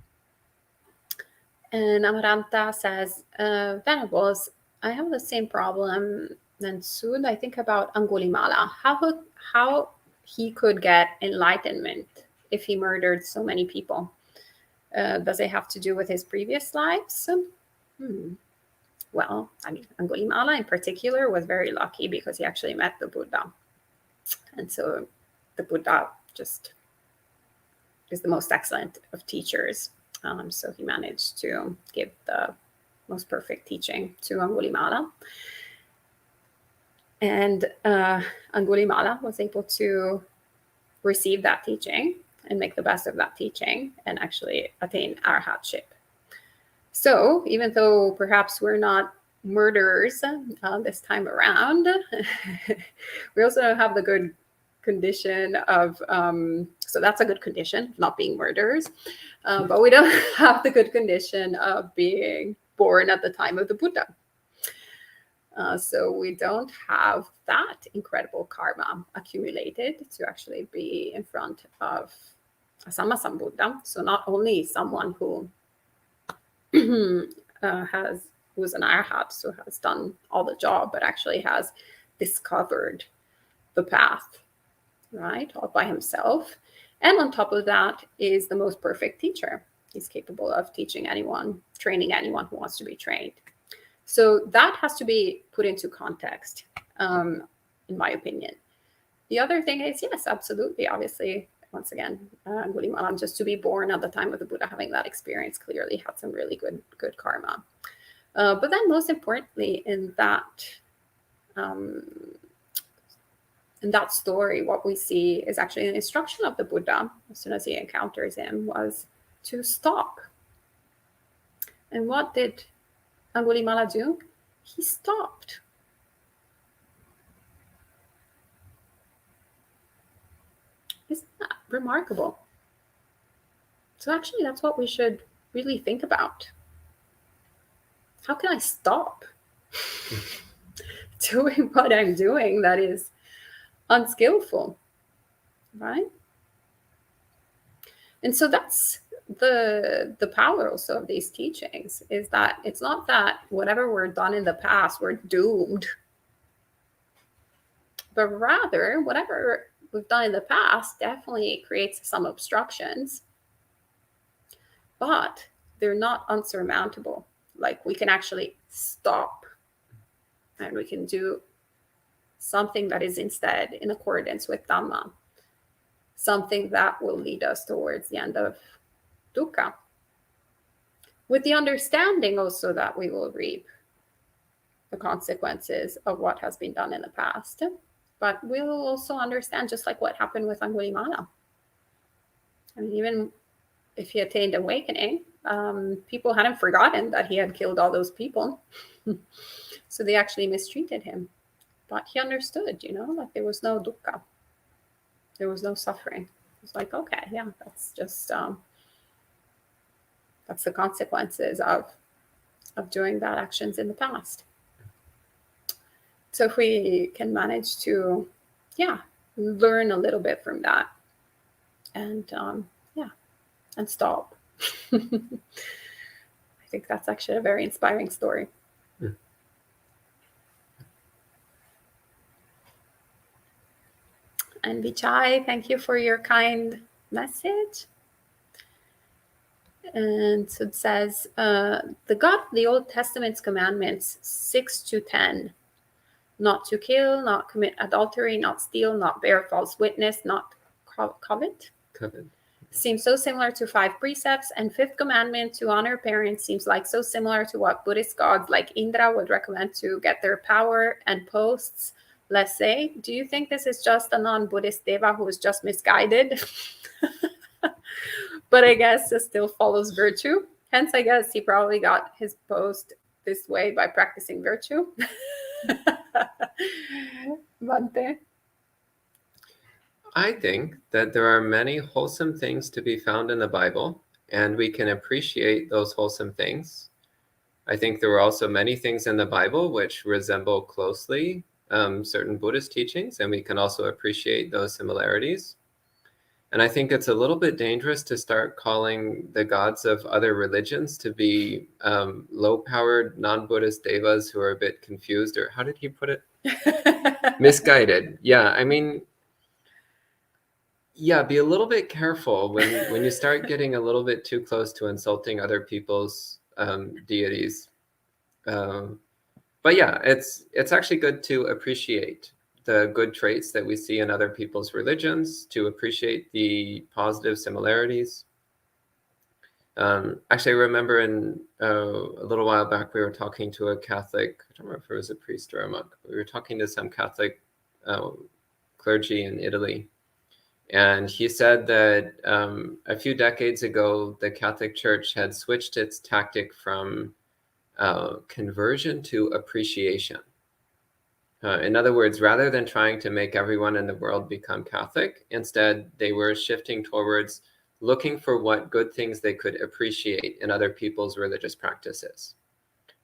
And Amaranta says, Venables, I have the same problem. Then soon I think about Angulimala. How he could get enlightenment if he murdered so many people. Does it have to do with his previous lives? Well, I mean, Angulimala in particular was very lucky because he actually met the Buddha. And so the Buddha just is the most excellent of teachers. So he managed to give the most perfect teaching to Angulimala. And Angulimala was able to receive that teaching and make the best of that teaching and actually attain arhatship. So even though perhaps we're not murderers this time around, we also have the good condition of, so that's a good condition, not being murderers, but we don't have the good condition of being born at the time of the Buddha. So we don't have that incredible karma accumulated to actually be in front of a Sammasambuddha. So not only someone who who's an arhat, so has done all the job, but actually has discovered the path, right, all by himself. And on top of that is the most perfect teacher. He's capable of teaching anyone, training anyone who wants to be trained. So that has to be put into context, in my opinion. The other thing is, yes, absolutely. Obviously, once again, Angulimala, just to be born at the time of the Buddha, having that experience, clearly had some really good karma. But then most importantly, in that story, what we see is actually an instruction of the Buddha, as soon as he encounters him, was to stop. And what did Angulimala do? He stopped. Isn't that remarkable? So actually, that's what we should really think about. How can I stop doing what I'm doing that is unskillful, right? And so that's the power also of these teachings, is that it's not that whatever we're done in the past, we're doomed, but rather whatever we've done in the past definitely creates some obstructions, but they're not unsurmountable. Like, we can actually stop and we can do something that is instead in accordance with Dhamma, something that will lead us towards the end of dukkha. with the understanding also that we will reap the consequences of what has been done in the past. But we'll also understand, just like what happened with Angulimala. I mean, even if he attained awakening, people hadn't forgotten that he had killed all those people. So they actually mistreated him. But he understood, like there was no dukkha. There was no suffering. It's like, okay, yeah, that's just, that's the consequences of doing bad actions in the past. So if we can manage to, learn a little bit from that and, and stop. I think that's actually a very inspiring story. Mm. And Vichai, thank you for your kind message. And so it says, the God of the Old Testament's commandments, 6-10, not to kill, not commit adultery, not steal, not bear false witness, not covet. Seems so similar to 5 precepts. And 5th commandment, to honor parents, seems like so similar to what Buddhist gods like Indra would recommend to get their power and posts. Let's say, do you think this is just a non-Buddhist deva who is just misguided? But I guess it still follows virtue. Hence, I guess he probably got his post this way by practicing virtue. Bhante? I think that there are many wholesome things to be found in the Bible, and we can appreciate those wholesome things. I think there are also many things in the Bible which resemble closely certain Buddhist teachings, and we can also appreciate those similarities. And I think it's a little bit dangerous to start calling the gods of other religions to be low-powered, non-Buddhist devas who are a bit confused, or how did he put it? Misguided. Yeah, I mean, yeah, be a little bit careful when you start getting a little bit too close to insulting other people's deities. But yeah, it's actually good to appreciate the good traits that we see in other people's religions, to appreciate the positive similarities. Actually, I remember in a little while back, we were talking to a Catholic, I don't remember if it was a priest or a monk, but we were talking to some Catholic clergy in Italy. And he said that a few decades ago, the Catholic Church had switched its tactic from conversion to appreciation. In other words, rather than trying to make everyone in the world become Catholic, instead they were shifting towards looking for what good things they could appreciate in other people's religious practices.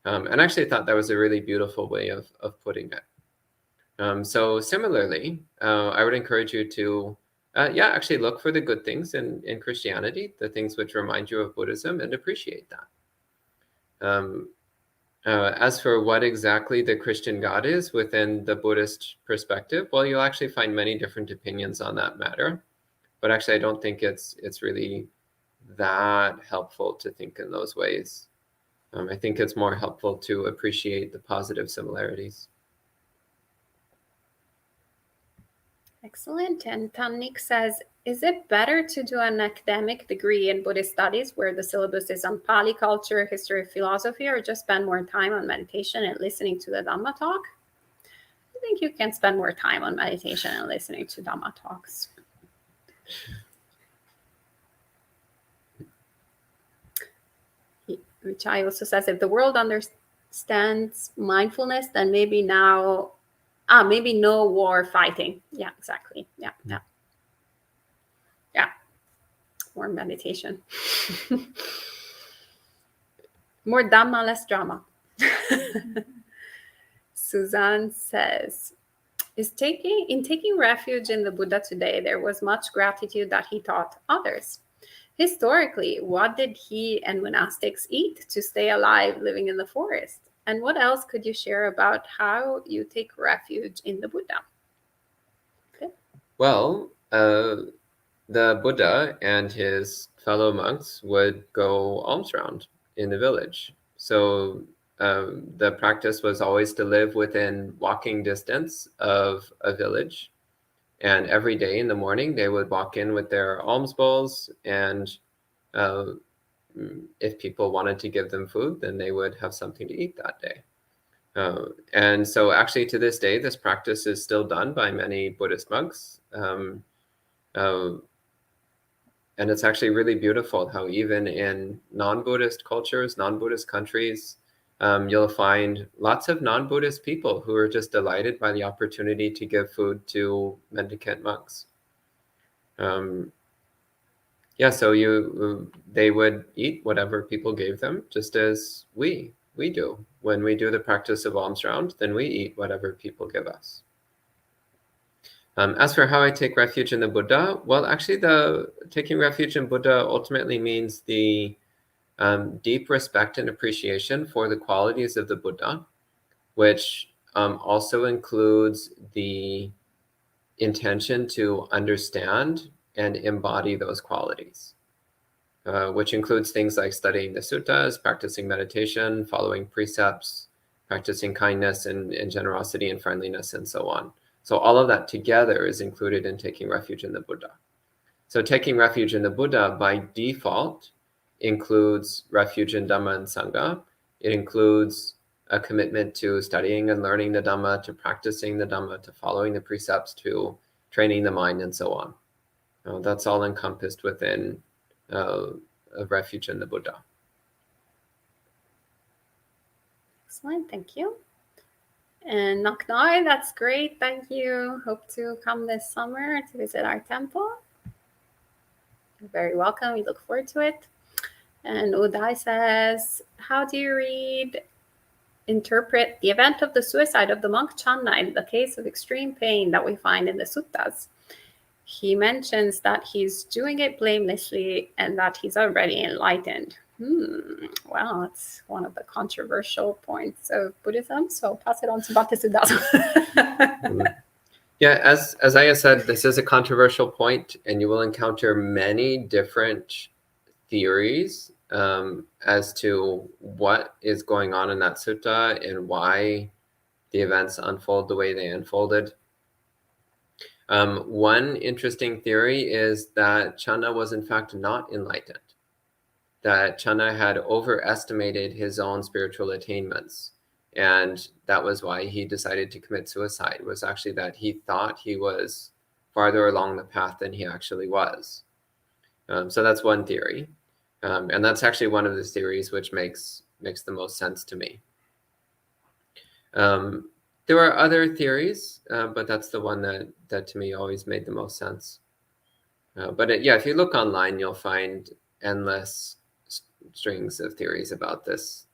And I actually thought that was a really beautiful way of putting it. So similarly, I would encourage you to actually look for the good things in Christianity, the things which remind you of Buddhism, and appreciate that. As for what exactly the Christian God is within the Buddhist perspective, well, you'll actually find many different opinions on that matter. But actually, I don't think it's really that helpful to think in those ways. I think it's more helpful to appreciate the positive similarities. Excellent. And Tannik says, is it better to do an academic degree in Buddhist studies where the syllabus is on Pali culture, history, philosophy, or just spend more time on meditation and listening to the Dhamma talk? I think you can spend more time on meditation and listening to Dhamma talks. Which I also says, if the world understands mindfulness, then maybe no war fighting. Yeah, exactly. Yeah. More meditation. More Dhamma, less drama. Suzanne says, in taking refuge in the Buddha today, there was much gratitude that he taught others. Historically, what did he and monastics eat to stay alive living in the forest? And what else could you share about how you take refuge in the Buddha? Okay. Well, the Buddha and his fellow monks would go alms round in the village. So the practice was always to live within walking distance of a village. And every day in the morning, they would walk in with their alms bowls and if people wanted to give them food, then they would have something to eat that day. And so actually to this day, this practice is still done by many Buddhist monks. And it's actually really beautiful how even in non-Buddhist cultures, non-Buddhist countries, you'll find lots of non-Buddhist people who are just delighted by the opportunity to give food to mendicant monks. Yeah, so they would eat whatever people gave them, just as we do. When we do the practice of alms round, then we eat whatever people give us. As for how I take refuge in the Buddha, well, actually, the taking refuge in Buddha ultimately means the deep respect and appreciation for the qualities of the Buddha, which also includes the intention to understand and embody those qualities, which includes things like studying the suttas, practicing meditation, following precepts, practicing kindness and generosity and friendliness, and so on. So all of that together is included in taking refuge in the Buddha. So taking refuge in the Buddha by default includes refuge in Dhamma and Sangha. It includes a commitment to studying and learning the Dhamma, to practicing the Dhamma, to following the precepts, to training the mind, and so on. That's all encompassed within a refuge in the Buddha. Excellent, thank you. And Naknoi, that's great, thank you. Hope to come this summer to visit our temple. You're very welcome, we look forward to it. And Uday says, how do you interpret the event of the suicide of the monk Channa in the case of extreme pain that we find in the suttas? He mentions that he's doing it blamelessly and that he's already enlightened. Well, that's one of the controversial points of Buddhism. So I'll pass it on to Bhante Sudato. Yeah, as I said, this is a controversial point, and you will encounter many different theories as to what is going on in that sutta and why the events unfold the way they unfolded. One interesting theory is that Channa was in fact not enlightened, that Channa had overestimated his own spiritual attainments. And that was why he decided to commit suicide, was actually that he thought he was farther along the path than he actually was. So that's one theory. And that's actually one of the theories which makes the most sense to me. There are other theories, but that's the one that to me always made the most sense. But if you look online, you'll find endless strings of theories about this.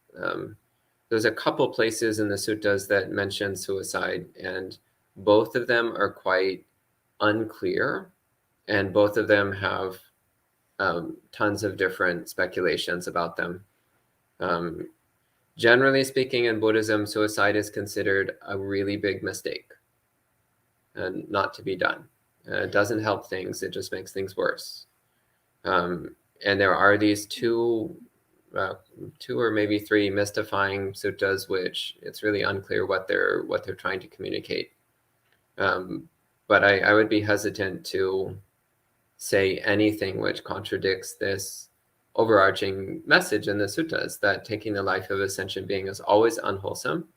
There's a couple places in the suttas that mention suicide, and both of them are quite unclear, and both of them have tons of different speculations about them. Generally speaking, in Buddhism, suicide is considered a really big mistake and not to be done. It doesn't help things, it just makes things worse. And there are these two or maybe three mystifying suttas, which it's really unclear what they're trying to communicate. But I would be hesitant to say anything which contradicts this overarching message in the suttas, that taking the life of a sentient being is always unwholesome,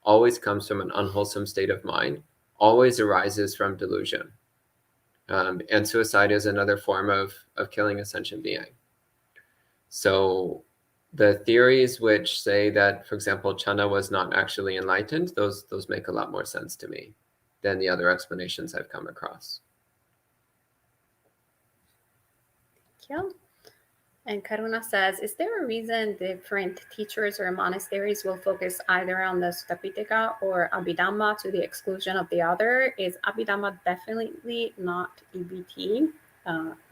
always comes from an unwholesome state of mind, always arises from delusion. And suicide is another form of killing a sentient being. So the theories which say that, for example, Channa was not actually enlightened, those make a lot more sense to me than the other explanations I've come across. Thank you. And Karuna says, is there a reason different teachers or monasteries will focus either on the Sutta Pitaka or Abhidhamma to the exclusion of the other? Is Abhidhamma definitely not EBT,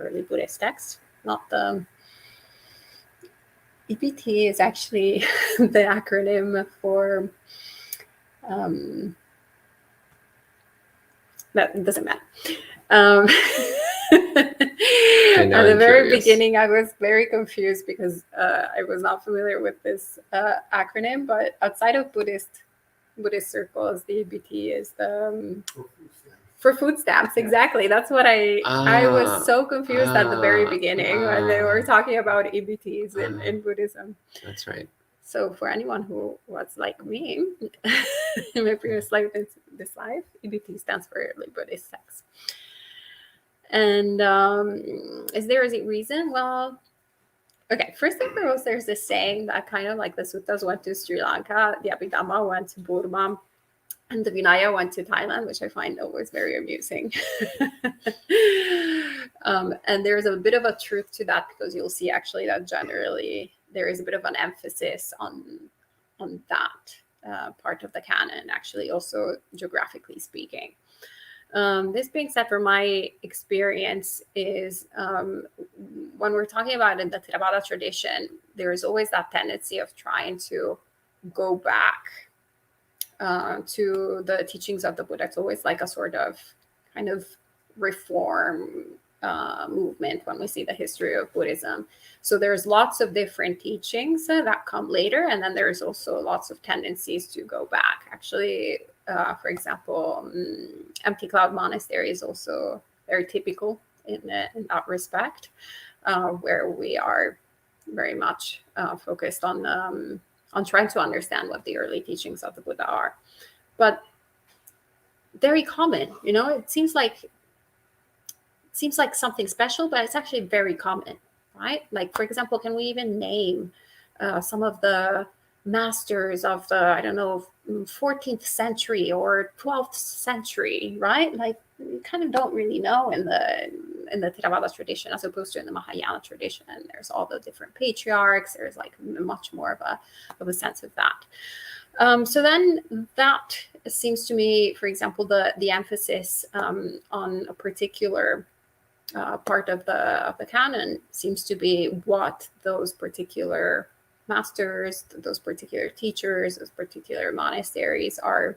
early Buddhist text? Not the... EBT is actually the acronym for... that doesn't matter. At the very beginning, I was very confused because I was not familiar with this acronym, but outside of Buddhist circles, the EBT is the For food stamps, exactly. That's what I was so confused at the very beginning when they were talking about EBTs in Buddhism. That's right. So for anyone who was like me in my previous life, this life, EBT stands for early Buddhist texts. And is there a reason? Well, okay, first and foremost, there's this saying that kind of like the suttas went to Sri Lanka, the Abhidhamma went to Burma, and the Vinaya went to Thailand, which I find always very amusing. And there's a bit of a truth to that, because you'll see actually that generally there is a bit of an emphasis on that part of the canon, actually, also geographically speaking. This being said, from my experience is when we're talking about in the Theravada tradition, there is always that tendency of trying to go back to the teachings of the Buddha. It's always like a sort of kind of reform movement when we see the history of Buddhism. So there's lots of different teachings that come later, and then there's also lots of tendencies to go back. Actually, for example, Empty Cloud Monastery is also very typical in that respect, where we are very much focused on trying to understand what the early teachings of the Buddha are. But very common, it seems like something special, but it's actually very common, right? Like, for example, can we even name some of the masters of the, I don't know, 14th century or 12th century, right? Like, you kind of don't really know in the Theravada tradition, as opposed to in the Mahayana tradition. And there's all the different patriarchs. There's like much more of a sense of that. So then that seems to me, for example, the emphasis on a particular part of the canon seems to be what those particular masters, those particular teachers, those particular monasteries are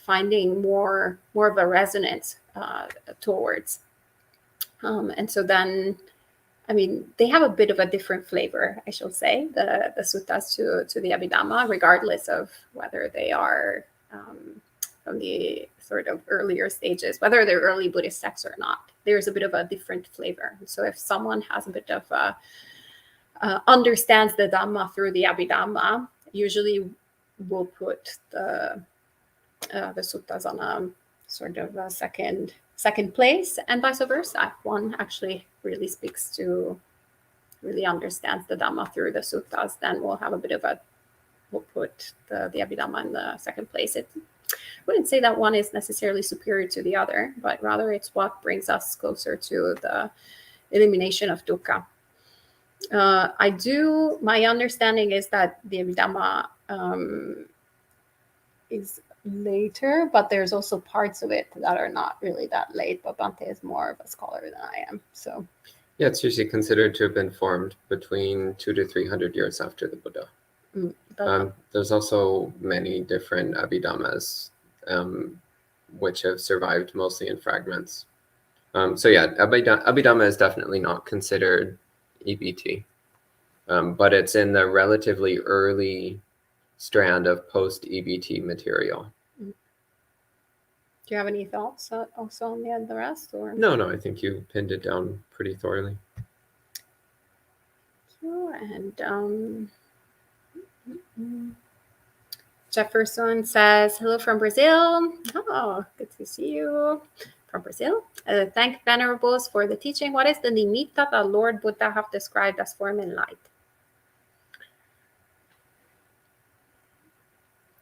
finding more of a resonance towards. And so then, I mean, they have a bit of a different flavor, I shall say, the suttas to the Abhidhamma, regardless of whether they are from the sort of earlier stages, whether they're early Buddhist texts or not. There's a bit of a different flavor. So if someone has a bit of understands the Dhamma through the Abhidhamma, usually will put the suttas on a sort of a second place, and vice versa. If one actually really understands the Dhamma through the suttas, then we'll put the Abhidhamma in the second place. I wouldn't say that one is necessarily superior to the other, but rather it's what brings us closer to the elimination of dukkha. My understanding is that the Abhidhamma is later, but there's also parts of it that are not really that late. But Bhante is more of a scholar than I am. So yeah, it's usually considered to have been formed between 200 to 300 years after the Buddha. There's also many different Abhidhammas which have survived mostly in fragments. So yeah, Abhidhamma is definitely not considered EBT, but it's in the relatively early strand of post-EBT material. Do you have any thoughts also on the rest? Or No, I think you pinned it down pretty thoroughly. And Jefferson says, hello from Brazil. Oh, good to see you from Brazil. Thank Venerables for the teaching. What is the nimitta that Lord Buddha have described as form and light?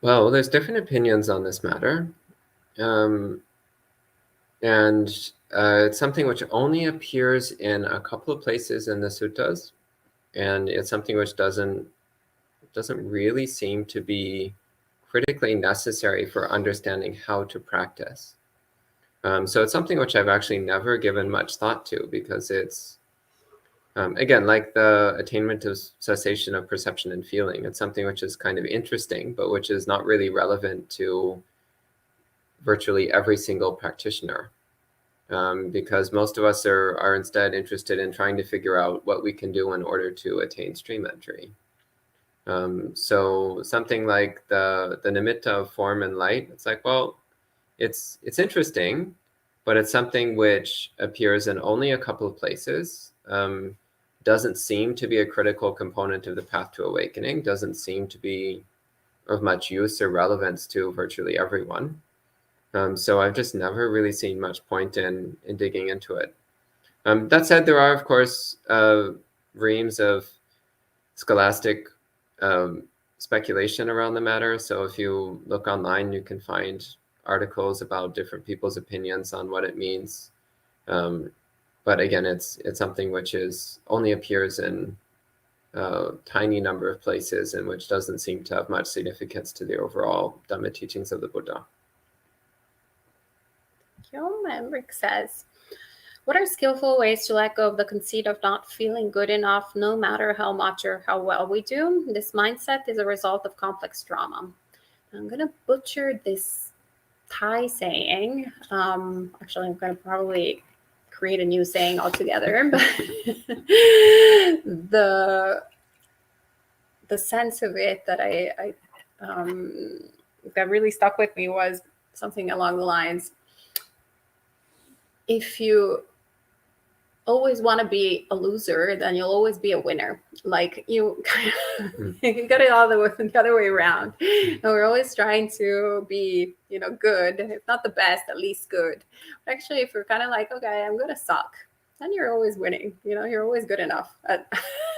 Well, there's different opinions on this matter. And it's something which only appears in a couple of places in the suttas. And it's something which doesn't really seem to be critically necessary for understanding how to practice. So it's something which I've actually never given much thought to, because it's, again, like the attainment of cessation of perception and feeling. It's something which is kind of interesting, but which is not really relevant to virtually every single practitioner. Because most of us are instead interested in trying to figure out what we can do in order to attain stream entry. So something like the nimitta of form and light, it's like, well, it's interesting, but it's something which appears in only a couple of places. Doesn't seem to be a critical component of the path to awakening, doesn't seem to be of much use or relevance to virtually everyone. So I've just never really seen much point in digging into it. That said, there are, of course, reams of scholastic speculation around the matter. So if you look online, you can find articles about different people's opinions on what it means. But again, it's something which only appears in a tiny number of places and which doesn't seem to have much significance to the overall Dhamma teachings of the Buddha. And Rick says, what are skillful ways to let go of the conceit of not feeling good enough, no matter how much or how well we do? This mindset is a result of complex trauma. I'm going to butcher this Thai saying. Actually, I'm going to probably create a new saying altogether. But the sense of it that that really stuck with me was something along the lines: if you always want to be a loser, then you'll always be a winner. Like you got it all the other way around. And we're always trying to be, good, if not the best, at least good. But actually, if you're kind of like, okay, I'm going to suck, then you're always winning. You're always good enough.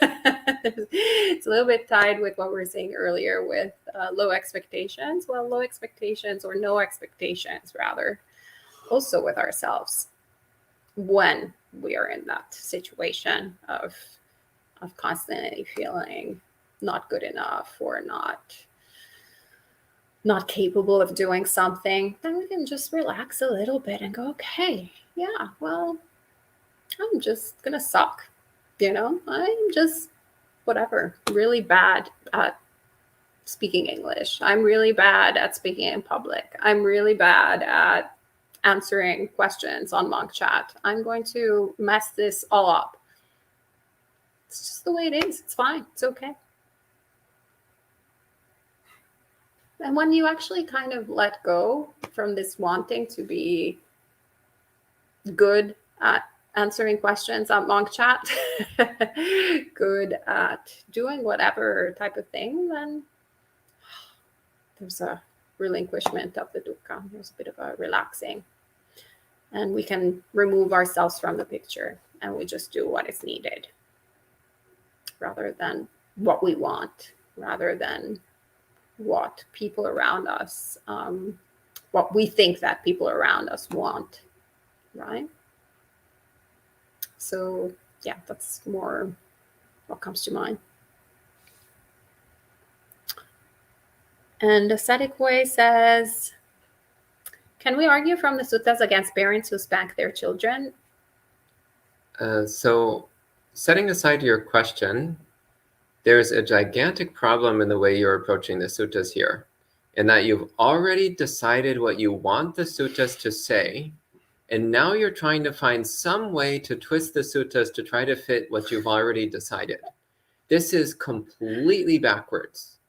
It's a little bit tied with what we were saying earlier with low expectations. Well, low expectations, or no expectations rather, also with ourselves, when we are in that situation of constantly feeling not good enough or not capable of doing something, then we can just relax a little bit and go, okay, yeah, well, I'm just gonna suck. I'm just whatever, really bad at speaking English. I'm really bad at speaking in public. I'm really bad at answering questions on monk chat. I'm going to mess this all up. It's just the way it is. It's fine. It's okay. And when you actually kind of let go from this wanting to be good at answering questions on monk chat, good at doing whatever type of thing, then there's a relinquishment of the dukkha. There's a bit of a relaxing. And we can remove ourselves from the picture and we just do what is needed rather than what we want, rather than what people around us, what we think that people around us want, right? So, yeah, that's more what comes to mind. And Ascetic Way says, can we argue from the suttas against parents who spank their children? So setting aside your question, there's a gigantic problem in the way you're approaching the suttas here, in that you've already decided what you want the suttas to say, and now you're trying to find some way to twist the suttas to try to fit what you've already decided. This is completely backwards.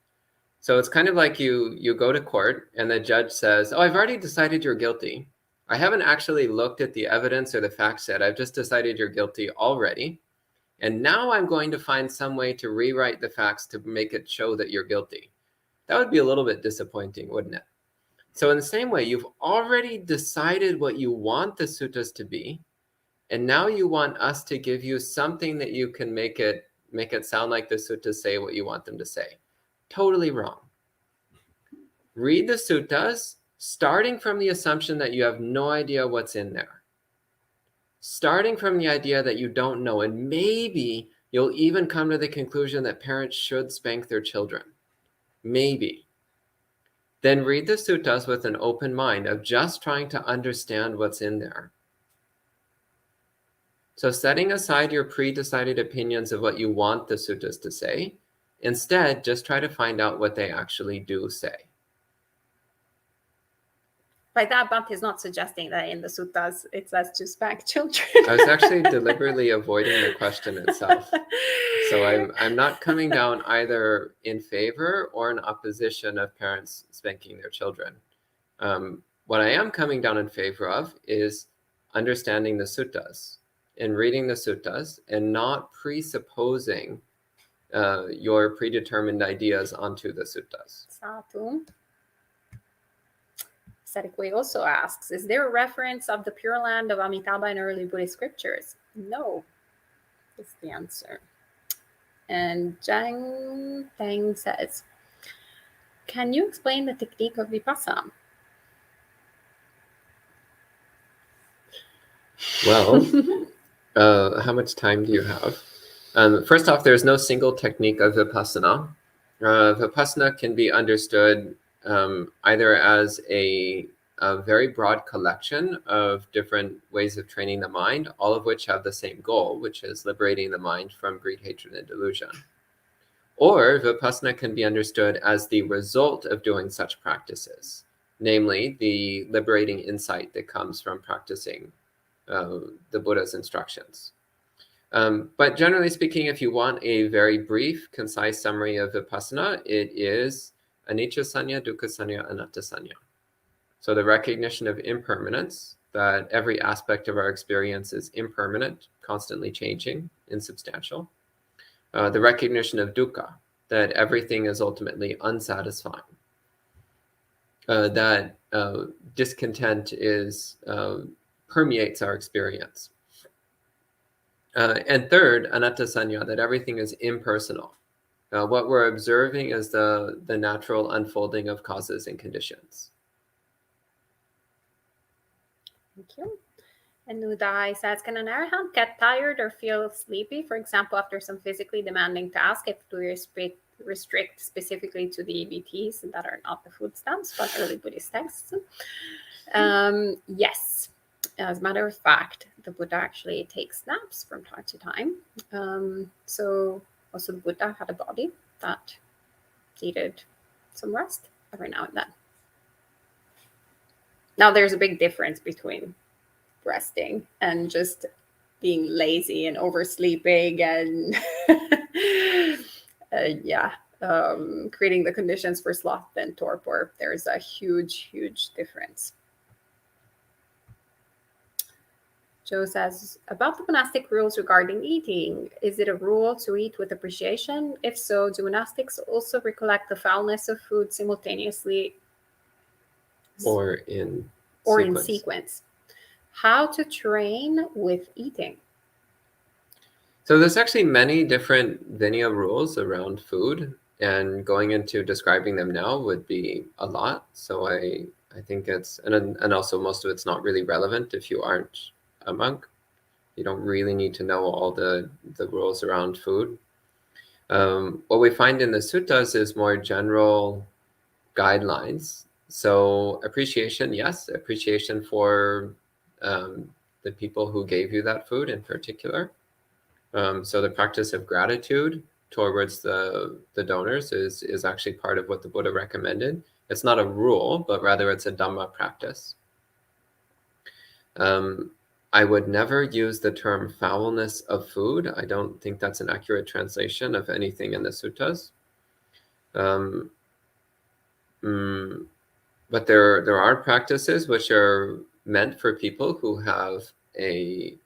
So it's kind of like you go to court and the judge says, oh, I've already decided you're guilty. I haven't actually looked at the evidence or the facts yet. I've just decided you're guilty already. And now I'm going to find some way to rewrite the facts to make it show that you're guilty. That would be a little bit disappointing, wouldn't it? So in the same way, you've already decided what you want the suttas to be. And now you want us to give you something that you can make it sound like the suttas say what you want them to say. Totally wrong. Read the suttas starting from the assumption that you have no idea what's in there. Starting from the idea that you don't know, and maybe you'll even come to the conclusion that parents should spank their children. Maybe. Then read the suttas with an open mind of just trying to understand what's in there. So setting aside your pre-decided opinions of what you want the suttas to say, instead, just try to find out what they actually do say. By that, Bhante is not suggesting that in the suttas it says to spank children. I was actually deliberately avoiding the question itself. So I'm not coming down either in favor or in opposition of parents spanking their children. What I am coming down in favor of is understanding the suttas and reading the suttas and not presupposing your predetermined ideas onto the suttas. Satu. Sadikwe also asks, is there a reference of the Pure Land of Amitabha in early Buddhist scriptures? No, is the answer. And Zhang Tang says, can you explain the technique of Vipassana? Well, how much time do you have? First off, there's no single technique of Vipassana. Vipassana can be understood either as a very broad collection of different ways of training the mind, all of which have the same goal, which is liberating the mind from greed, hatred, and delusion. Or Vipassana can be understood as the result of doing such practices, namely the liberating insight that comes from practicing the Buddha's instructions. But generally speaking, if you want a very brief, concise summary of Vipassana, it is anicca sanya, dukkha sanya, anatta sanya. So the recognition of impermanence, that every aspect of our experience is impermanent, constantly changing, insubstantial. The recognition of dukkha, that everything is ultimately unsatisfying. That discontent is permeates our experience. And third, anatta sanya, that everything is impersonal. What we're observing is the natural unfolding of causes and conditions. Thank you. And Uday says, can an arahant get tired or feel sleepy, for example, after some physically demanding task, if we restrict specifically to the EBTs that are not the food stamps, but early Buddhist texts? Yes. As a matter of fact, the Buddha actually takes naps from time to time. So also the Buddha had a body that needed some rest every now and then. Now there's a big difference between resting and just being lazy and oversleeping and creating the conditions for sloth and torpor. There's a huge difference. Joe says, about the monastic rules regarding eating, is it a rule to eat with appreciation? If so, do monastics also recollect the foulness of food simultaneously Or in sequence? How to train with eating? So there's actually many different Vinaya rules around food, and going into describing them now would be a lot. So I think it's, and also most of it's not really relevant if you aren't a monk. You don't really need to know all the rules around food. What we find in the suttas is more general guidelines. So appreciation, yes, appreciation for the people who gave you that food in particular. So the practice of gratitude towards the donors is actually part of what the Buddha recommended. It's not a rule, but rather it's a Dhamma practice. I would never use the term foulness of food. I don't think that's an accurate translation of anything in the suttas. But there are practices which are meant for people who have a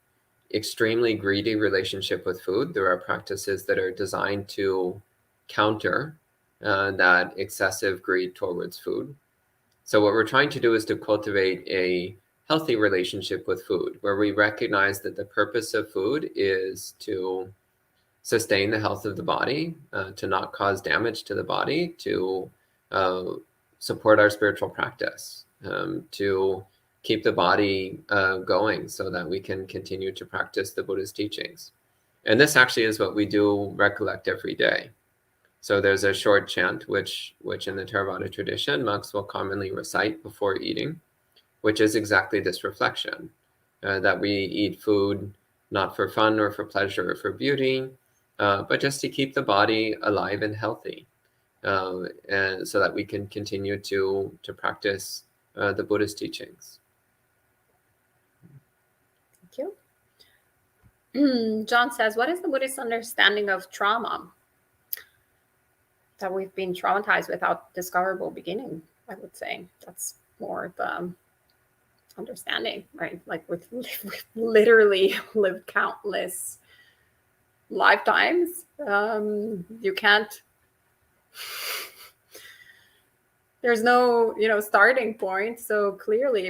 extremely greedy relationship with food. There are practices that are designed to counter that excessive greed towards food. So what we're trying to do is to cultivate a healthy relationship with food, where we recognize that the purpose of food is to sustain the health of the body, to not cause damage to the body, to support our spiritual practice, to keep the body going so that we can continue to practice the Buddha's teachings. And this actually is what we do recollect every day. So there's a short chant, which in the Theravada tradition, monks will commonly recite before eating, which is exactly this reflection, that we eat food not for fun or for pleasure or for beauty, but just to keep the body alive and healthy, and so that we can continue to practice the Buddha's teachings. Thank you. John says, what is the Buddhist understanding of trauma? That we've been traumatized without discoverable beginning, I would say. That's more the understanding, right? Like we've literally lived countless lifetimes. You can't, there's no, starting point. So clearly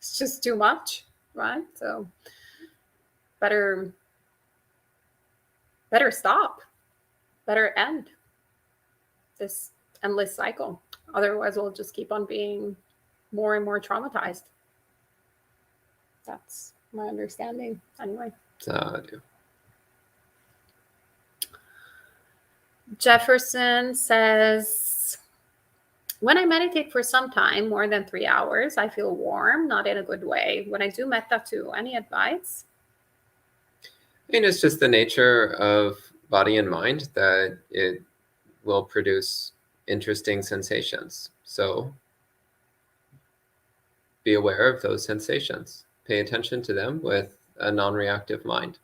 it's just too much, right? So better stop, better end this endless cycle. Otherwise, we'll just keep on being more and more traumatized. That's my understanding, anyway. Sadhu. Jefferson says, when I meditate for some time, more than 3 hours, I feel warm, not in a good way. When I do metta too, any advice? I mean, it's just the nature of body and mind that it will produce interesting sensations. So be aware of those sensations. Pay attention to them with a non-reactive mind.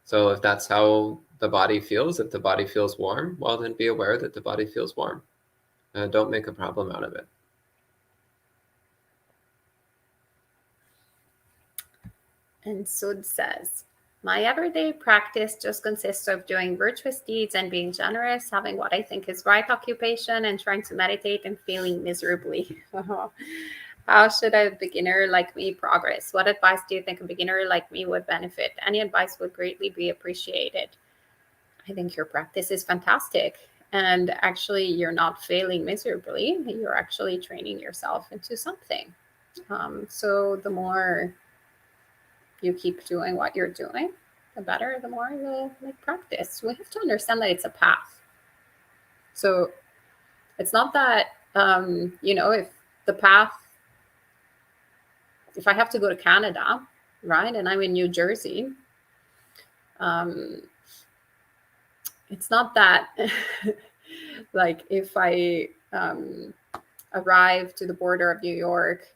So if that's how the body feels, if the body feels warm, well, then be aware that the body feels warm. Don't make a problem out of it. And Sud says, my everyday practice just consists of doing virtuous deeds and being generous, having what I think is right occupation, and trying to meditate and feeling miserably. How should a beginner like me progress? What advice do you think a beginner like me would benefit? Any advice would greatly be appreciated. I think your practice is fantastic. And actually, you're not failing miserably. You're actually training yourself into something. So the more you keep doing what you're doing, the better, the more you'll make practice. We have to understand that it's a path. So it's not that, if the path, if I have to go to Canada, right, and I'm in New Jersey, it's not that like if I arrive to the border of New York,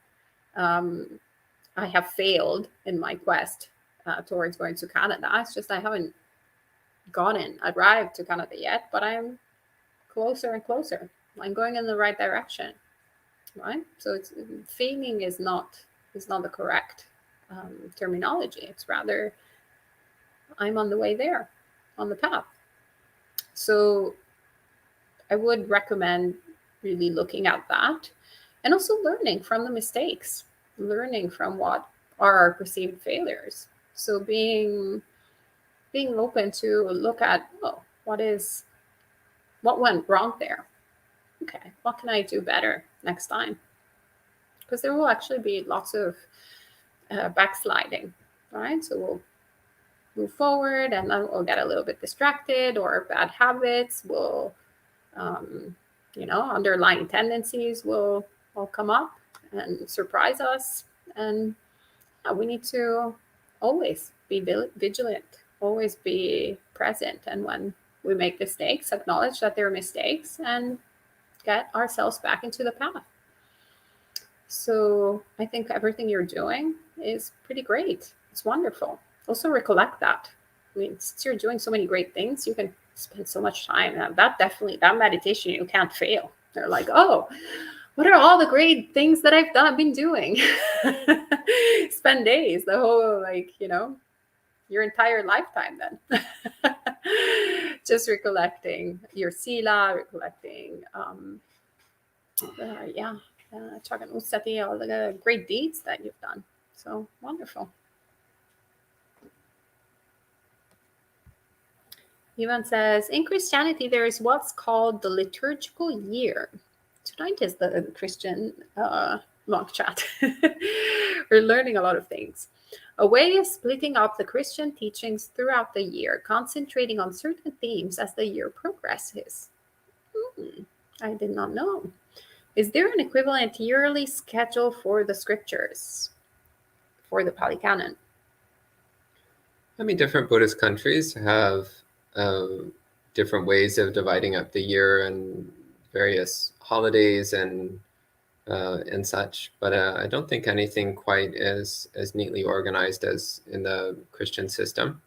I have failed in my quest towards going to Canada. It's just I haven't arrived to Canada yet, but I'm closer and closer. I'm going in the right direction, right? So it's failing is not the correct terminology. It's rather I'm on the way there, on the path. So I would recommend really looking at that and also learning from the mistakes, learning from what are our perceived failures. So being open to look at, what went wrong there? Okay, what can I do better next time? Because there will actually be lots of backsliding, right? So we'll move forward and then we'll get a little bit distracted, or bad habits will, underlying tendencies will come up and surprise us. And we need to always be vigilant, always be present. And when we make mistakes, acknowledge that they're mistakes and get ourselves back into the path. So I think everything you're doing is pretty great. It's wonderful. Also recollect that. I mean, since you're doing so many great things, you can spend so much time. And that meditation, you can't fail. They're like, oh, what are all the great things that I've been doing? Spend days, the whole, your entire lifetime then. Just recollecting your sila, recollecting, Chanas Suicide, all the great deeds that you've done. So wonderful. Ivan says, in Christianity, there is what's called the liturgical year. Tonight is the Christian long chat. We're learning a lot of things. A way of splitting up the Christian teachings throughout the year, concentrating on certain themes as the year progresses. I did not know. Is there an equivalent yearly schedule for the scriptures, for the Pali Canon? I mean, different Buddhist countries have different ways of dividing up the year and various holidays and such, but I don't think anything quite as neatly organized as in the Christian system.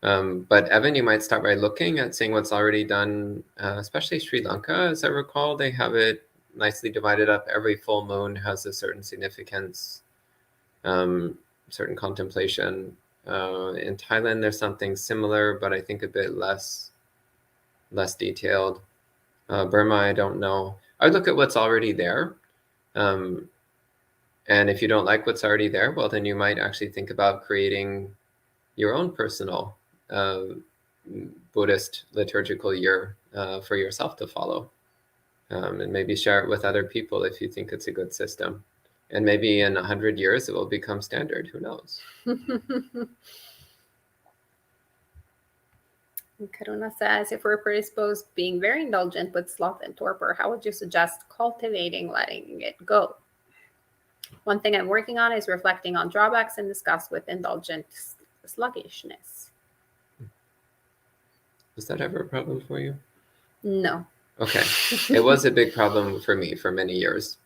But Evan, you might start by looking at seeing what's already done, especially Sri Lanka, as I recall, they have it nicely divided up. Every full moon has a certain significance, certain contemplation. In Thailand, there's something similar, but I think a bit less detailed. Burma, I don't know. I would look at what's already there. And if you don't like what's already there, well, then you might actually think about creating your own personal Buddhist liturgical year for yourself to follow. And maybe share it with other people if you think it's a good system. And maybe in 100 years, it will become standard. Who knows? Karuna says, if we're predisposed being very indulgent with sloth and torpor, how would you suggest cultivating letting it go? One thing I'm working on is reflecting on drawbacks and disgust with indulgent sluggishness. Was that ever a problem for you? No. Okay. It was a big problem for me for many years.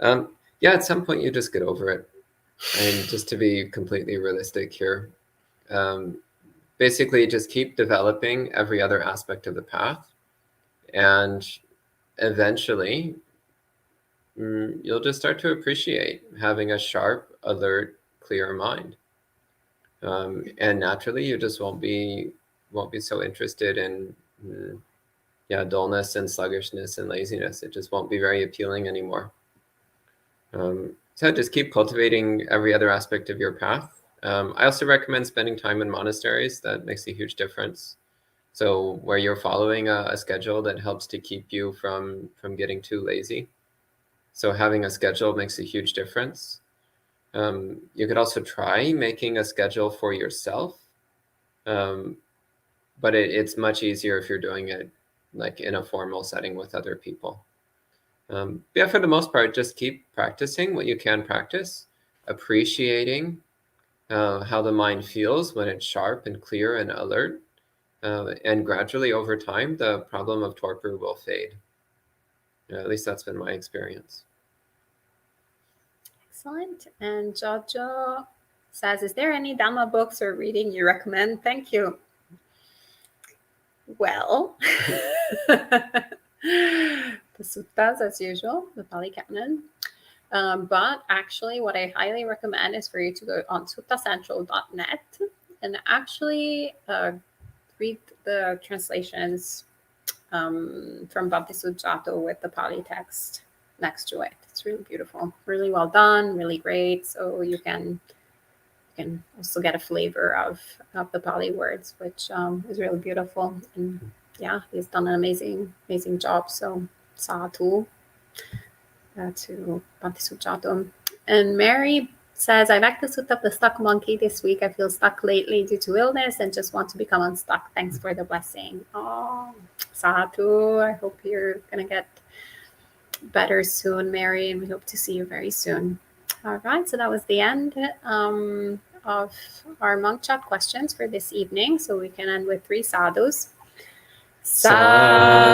Yeah, at some point you just get over it. And just to be completely realistic here, basically just keep developing every other aspect of the path, and eventually you'll just start to appreciate having a sharp, alert, clear mind, and naturally you just won't be so interested in dullness and sluggishness and laziness. It just won't be very appealing anymore. So just keep cultivating every other aspect of your path. I also recommend spending time in monasteries. That makes a huge difference. So where you're following a schedule that helps to keep you from getting too lazy. So having a schedule makes a huge difference. You could also try making a schedule for yourself, but it's much easier if you're doing it like in a formal setting with other people. Yeah, for the most part, just keep practicing what you can practice, appreciating how the mind feels when it's sharp and clear and alert. And gradually over time, the problem of torpor will fade. At least that's been my experience. Excellent. And Jojo says, is there any Dhamma books or reading you recommend? Thank you. Well, the suttas as usual, the Pali Canon. But actually, what I highly recommend is for you to go on suttacentral.net and actually read the translations from Bhaktisujato with the Pali text next to it. It's really beautiful, really well done, really great. So you can also get a flavor of the Pali words, which is really beautiful. And yeah, he's done an amazing job. So sadhu to Bhaktisujato. And Mary says, I like the sutta of the stuck monkey this week. I feel stuck lately due to illness and just want to become unstuck. Thanks for the blessing. Oh, sadhu. I hope you're going to get better soon, Mary, and we hope to see you very soon. All right, so that was the end of our monk chat questions for this evening. So we can end with 3 sadhus. Sadhu.